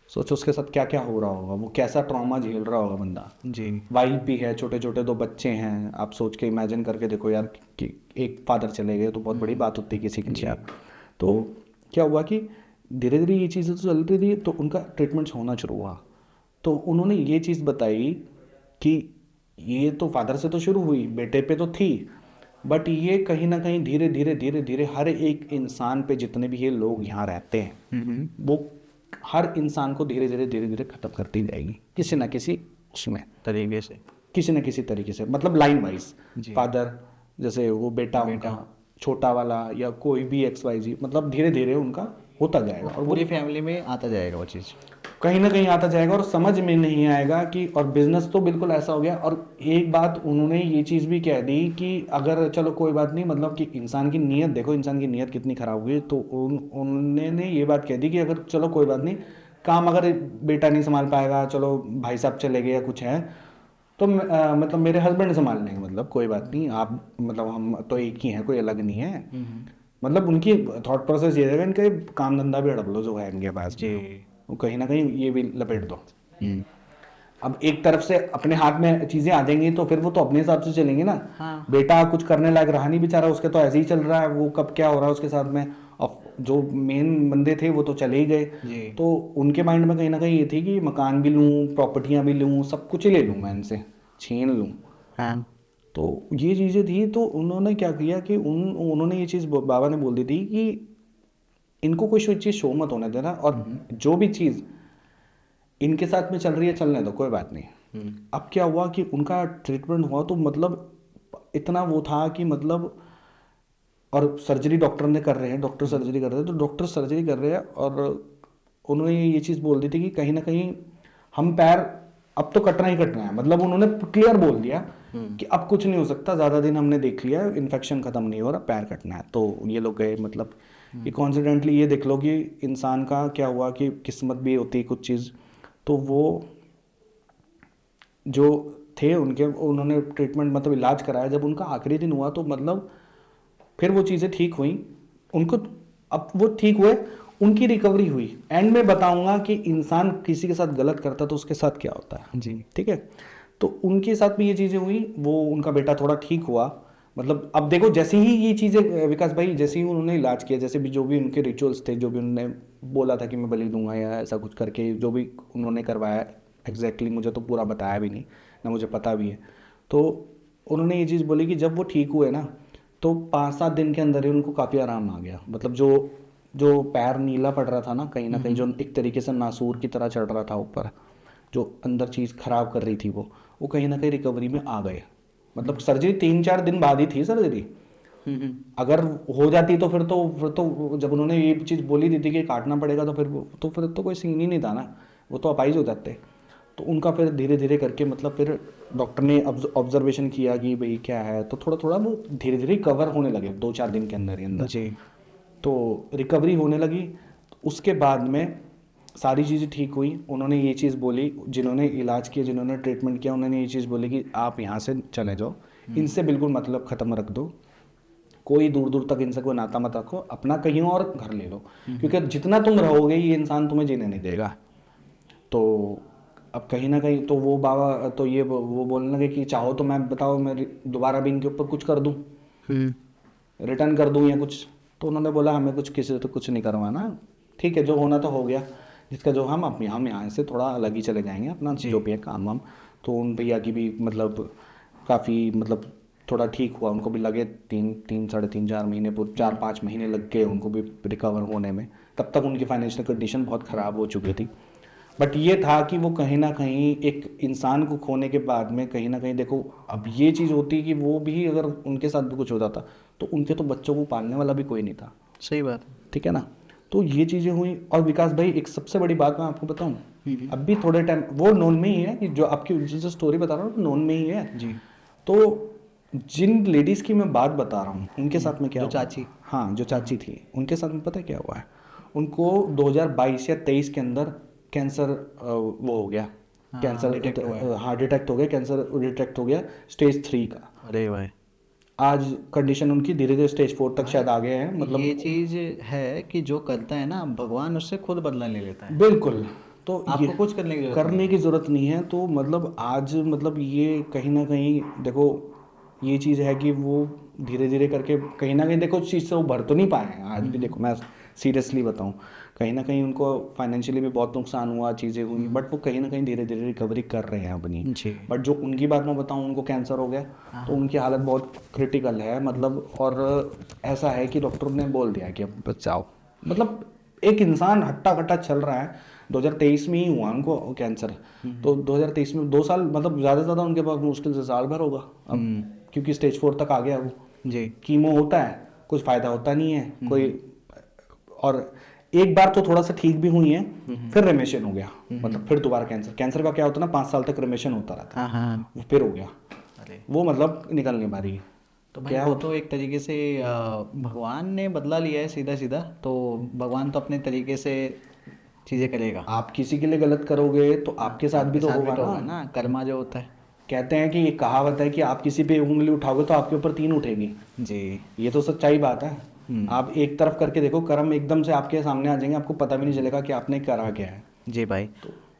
सोचो उसके साथ क्या क्या हो रहा होगा, वो कैसा ट्रॉमा झेल रहा होगा बंदा। जी। वाइफ भी है, छोटे छोटे 2 बच्चे हैं। आप सोच के इमेजिन करके देखो यार कि एक फादर चले गए तो बहुत बड़ी बात होती है किसी के लिए। तो क्या हुआ कि धीरे धीरे ये चीज़ें तो चलती थी, तो उनका ट्रीटमेंट होना शुरू हुआ। तो उन्होंने ये चीज़ बताई कि ये तो फादर से तो शुरू हुई, बेटे पे तो थी, बट ये कहीं ना कहीं धीरे धीरे धीरे धीरे हर एक इंसान पे, जितने भी ये लोग यहाँ रहते हैं, वो हर इंसान को धीरे धीरे धीरे धीरे ख़त्म करती जाएगी किसी ना किसी उसमें तरीके से, किसी न किसी तरीके से, मतलब लाइन वाइज। फादर जैसे वो बेटा उनका छोटा वाला, या कोई भी XYZ, मतलब धीरे धीरे उनका होता जाएगा और पूरी फैमिली में आता जाएगा वो चीज़, कहीं ना कहीं आता जाएगा और समझ में नहीं आएगा कि, और बिजनेस तो बिल्कुल ऐसा हो गया। और एक बात उन्होंने ये चीज़ भी कह दी कि अगर चलो कोई बात नहीं, मतलब कि इंसान की नीयत देखो, इंसान की नीयत कितनी ख़राब हुई। तो उन्होंने ये बात कह दी कि अगर चलो कोई बात नहीं, काम अगर बेटा नहीं संभाल पाएगा, चलो भाई साहब चले गए या कुछ है, तो मतलब मेरे हस्बैंड संभाल लेंगे, मतलब कोई बात नहीं, आप मतलब हम तो एक ही हैं, कोई अलग नहीं है। मतलब उनकी थॉट प्रोसेस ये है, इनका काम धंधा भी हड़प लो जो है इनके पास, वो कहीं ना कहीं ये भी लपेट दो। अब एक तरफ से अपने हाथ में चीजें आ जाएंगी तो फिर वो तो अपने हिसाब से चलेंगे ना। हाँ। बेटा कुछ करने लायक रहा नहीं बेचारा, उसके तो ऐसे ही चल रहा है, वो कब क्या हो रहा है उसके साथ में। अब जो मेन बंदे थे वो तो चले ही गए, तो उनके माइंड में कहीं ना कहीं ये थी कि मकान भी लूँ, प्रॉपर्टियाँ भी लूँ, सब कुछ ही ले लूँ, मैं इनसे छीन लूँ। हाँ। तो ये चीज़ें थी। तो उन्होंने क्या किया कि उन्होंने ये चीज़ बाबा ने बोल दी थी कि इनको कोई चीज़ शो मत होने देना, और जो भी चीज़ इनके साथ में चल रही है चलने दो, कोई बात नहीं। अब क्या हुआ कि उनका ट्रीटमेंट हुआ तो मतलब इतना वो था कि मतलब, और सर्जरी डॉक्टर ने कर रहे हैं, डॉक्टर सर्जरी कर रहे हैं, तो डॉक्टर सर्जरी कर रहे हैं, और उन्होंने ये चीज़ बोल दी थी कि कहीं ना कहीं हम पैर अब तो कटना ही कटना है। मतलब उन्होंने क्लियर बोल दिया कि अब कुछ नहीं हो सकता, ज़्यादा दिन हमने देख लिया, इन्फेक्शन ख़त्म नहीं हो रहा, पैर कटना है। तो ये लोग गए, मतलब ये कॉन्सिडेंटली ये देख लो कि इंसान का क्या हुआ कि किस्मत भी होती है कुछ चीज़। तो वो जो थे उनके, उन्होंने ट्रीटमेंट मतलब इलाज कराया, जब उनका आखिरी दिन हुआ तो मतलब फिर वो चीज़ें ठीक हुई उनको। अब वो ठीक हुए, उनकी रिकवरी हुई। एंड में बताऊंगा कि इंसान किसी के साथ गलत करता तो उसके साथ क्या होता है जी, ठीक है। तो उनके साथ भी ये चीज़ें हुई, वो उनका बेटा थोड़ा ठीक हुआ। मतलब अब देखो जैसे ही ये चीज़ें विकास भाई, जैसे ही उन्होंने इलाज किया, जैसे भी जो भी उनके रिचुअल्स थे, जो भी उन्होंने बोला था कि मैं बलि दूंगा या ऐसा कुछ करके, जो भी उन्होंने करवाया एग्जैक्टली मुझे तो पूरा बताया भी नहीं ना, मुझे पता भी है। तो उन्होंने ये चीज़ बोली कि जब वो ठीक हुए ना, तो 5-7 दिन के अंदर ही उनको काफ़ी आराम आ गया। मतलब जो पैर नीला पड़ रहा था ना कहीं, जो एक तरीके से नासूर की तरह चढ़ रहा था ऊपर, जो अंदर चीज़ खराब कर रही थी, वो कहीं ना कहीं रिकवरी में आ गए। मतलब सर्जरी 3-4 दिन बाद ही थी सर्जरी। अगर हो जाती तो फिर तो जब उन्होंने ये चीज़ बोली दी थी कि काटना पड़ेगा, तो फिर तो कोई सीन ही नहीं था ना, वो तो अपाइज हो जाते। तो उनका फिर धीरे धीरे करके, मतलब फिर डॉक्टर ने ऑब्जर्वेशन किया कि भाई क्या है, तो थोड़ा थोड़ा वो धीरे धीरे कवर होने लगे 2-4 दिन के अंदर ही अंदर जी। तो रिकवरी होने लगी। उसके बाद में सारी चीज़ें ठीक हुई। उन्होंने ये चीज़ बोली, जिन्होंने इलाज किया, जिन्होंने ट्रीटमेंट किया, उन्होंने ये चीज़ बोली कि आप यहाँ से चले जाओ, इनसे बिल्कुल मतलब ख़त्म रख दो, कोई दूर दूर तक इनसे कोई नाता मत रखो, अपना कहीं और घर ले लो, क्योंकि जितना तुम रहोगे ये इंसान तुम्हें जीने नहीं देगा। तो अब कहीं ना कहीं तो वो बाबा तो ये वो बोलने लगे कि चाहो तो मैं बताओ, मैं दोबारा भी इनके ऊपर कुछ कर दूँ, रिटर्न कर दूँ या कुछ। तो उन्होंने बोला हमें कुछ किसी से तो कुछ नहीं करवाना, ठीक है, जो होना तो हो गया, जिसका जो हम यहाँ से थोड़ा अलग ही चले जाएंगे, अपना जो भी है काम वाम। तो उन भैया की भी मतलब काफ़ी मतलब थोड़ा ठीक हुआ, उनको भी लगे 3-4 महीने, 4-5 महीने लग गए उनको भी रिकवर होने में। तब तक उनकी फाइनेंशियल कंडीशन बहुत ख़राब हो चुकी थी। बट ये था कि वो कहीं ना कहीं एक इंसान को खोने के बाद में कहीं ना कहीं देखो, अब ये चीज़ होती कि वो भी अगर उनके साथ भी कुछ हो जाता तो उनके तो बच्चों को पालने वाला भी कोई नहीं था। सही बात, ठीक है ना। तो ये चीज़ें हुई। और विकास भाई एक सबसे बड़ी बात मैं आपको बताऊं, अब भी थोड़े टाइम वो नॉन में ही है कि जो आपकी जो स्टोरी बता रहा हूँ नॉन में ही है जी। तो जिन लेडीज़ की मैं बात बता रहा हूँ उनके साथ में क्या जो हुआ? चाची, हाँ जो चाची थी उनके साथ में पता है क्या हुआ है? उनको 2022 या 23 के अंदर कैंसर वो हो गया, कैंसर डिटेक्ट हो गया, कैंसर डिटेक्ट हो गया स्टेज 3 का। अरे भाई, आज कंडीशन उनकी धीरे धीरे स्टेज 4 तक शायद आ गए हैं। मतलब ये चीज़ है कि जो करता है ना भगवान उससे खुद बदला ले लेता है। बिल्कुल तो आपको कुछ करने की जरूरत करने की ज़रूरत नहीं है। तो मतलब आज मतलब ये कहीं ना कहीं देखो ये चीज़ है कि वो धीरे धीरे करके कहीं ना कहीं देखो उस चीज़ से वो भर तो नहीं पाए हैं आज भी। देखो मैं सीरियसली बताऊं, कहीं ना कहीं उनको फाइनेंशियली भी बहुत नुकसान हुआ, चीज़ें हुई, बट वो कहीं ना कहीं धीरे धीरे रिकवरी कर रहे हैं अपनी। जी। बट जो उनकी बात मैं बताऊं, उनको कैंसर हो गया, तो उनकी हालत बहुत क्रिटिकल है मतलब। और ऐसा है कि डॉक्टर ने बोल दिया कि अब बचाओ, मतलब एक इंसान हट्टा कट्टा चल रहा है। 2023 में ही हुआ उनको कैंसर, तो 2023 में 2 साल मतलब ज़्यादा से ज़्यादा उनके पास मुश्किल से साल भर होगा अब, क्योंकि स्टेज 4 तक आ गया वो। जी। कीमो होता है, कुछ फ़ायदा होता नहीं है कोई। और एक बार तो थोड़ा सा ठीक भी हुई है, फिर रिमिशन हो गया, मतलब फिर दोबारा कैंसर का क्या होता है ना, 5 साल तक रिमिशन होता रहता है। हाँ। वो फिर हो गया, अरे वो मतलब निकल नहीं पा रही है। तो भाई वो तो एक तरीके से भगवान ने बदला लिया है सीधा सीधा, तो भगवान तो अपने तरीके से चीज़ें करेगा। आप किसी के लिए गलत करोगे तो आपके साथ भी तो होगा ना। ना, कर्मा जो होता है। कहते हैं कि ये कहावत है कि आप किसी पे उंगली उठाओगे तो आपके ऊपर 3 उठेगी। जी। ये तो सच्चाई बात है। आप एक तरफ करके देखो, कर्म एकदम से आपके सामने आ जाएंगे, आपको पता भी नहीं चलेगा कि आपने करा क्या है। जी भाई।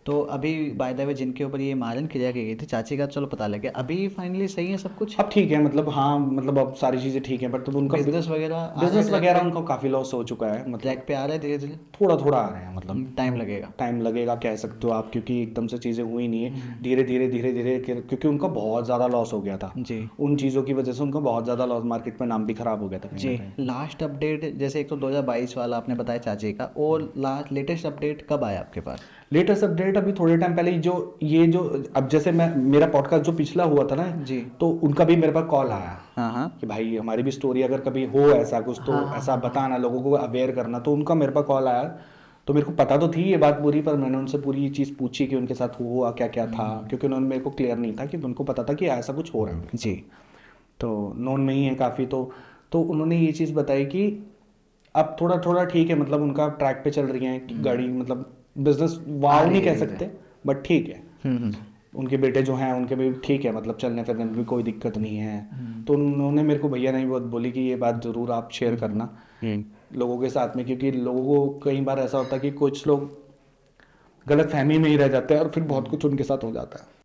तो अभी बाय द वे जिनके ऊपर ये मारन क्रिया की गई थी, चाची का चलो पता लग गया, अभी फाइनली सही है सब कुछ। अब ठीक है, मतलब हाँ, मतलब अब सारी चीज़ें ठीक है, बट तो उनका बिजनेस वगैरह उनका काफ़ी लॉस हो चुका है, मतलब ट्रैक पे आ रहा है धीरे धीरे। थोड़ा थोड़ा आ रहे हैं, मतलब टाइम लगेगा कह सकते हो आप, क्योंकि एकदम से चीज़ें हुई नहीं है, धीरे धीरे क्योंकि उनका बहुत ज़्यादा लॉस हो गया था जी। उन चीज़ों की वजह से। उनका बहुत ज़्यादा लॉस, मार्केट में नाम भी खराब हो गया था जी। लास्ट अपडेट जैसे एक तो 2022 वाला आपने बताया चाची का, और लेटेस्ट अपडेट कब आया आपके पास? लेटेस्ट अपडेट अभी थोड़े टाइम पहले जो अब जैसे मेरा पॉडकास्ट जो पिछला हुआ था ना जी, तो उनका भी मेरे पास कॉल आया। हाँ कि भाई हमारी भी स्टोरी अगर कभी हो ऐसा कुछ तो ऐसा बताना, लोगों को अवेयर करना। तो उनका मेरे पास कॉल आया, तो मेरे को पता तो थी ये बात पूरी, पर मैंने उनसे पूरी चीज़ पूछी कि उनके साथ हुआ क्या क्या था, क्योंकि उन्होंने मेरे को क्लियर नहीं था कि उनको पता था कि ऐसा कुछ हो रहा है जी। तो नॉन में ही है काफ़ी। तो उन्होंने ये चीज़ बताई कि अब थोड़ा थोड़ा ठीक है, मतलब उनका ट्रैक पे चल रही है कि गाड़ी, मतलब बिजनेस वाव नहीं कह सकते बट ठीक है। उनके बेटे जो हैं उनके भी ठीक है, मतलब चलने फिरने में भी कोई दिक्कत नहीं है। तो उन्होंने मेरे को भैया ने बहुत बोली कि ये बात ज़रूर आप शेयर करना लोगों के साथ में, क्योंकि लोगों को कई बार ऐसा होता है कि कुछ लोग गलत फहमी में ही रह जाते हैं और फिर बहुत कुछ उनके साथ हो जाता है।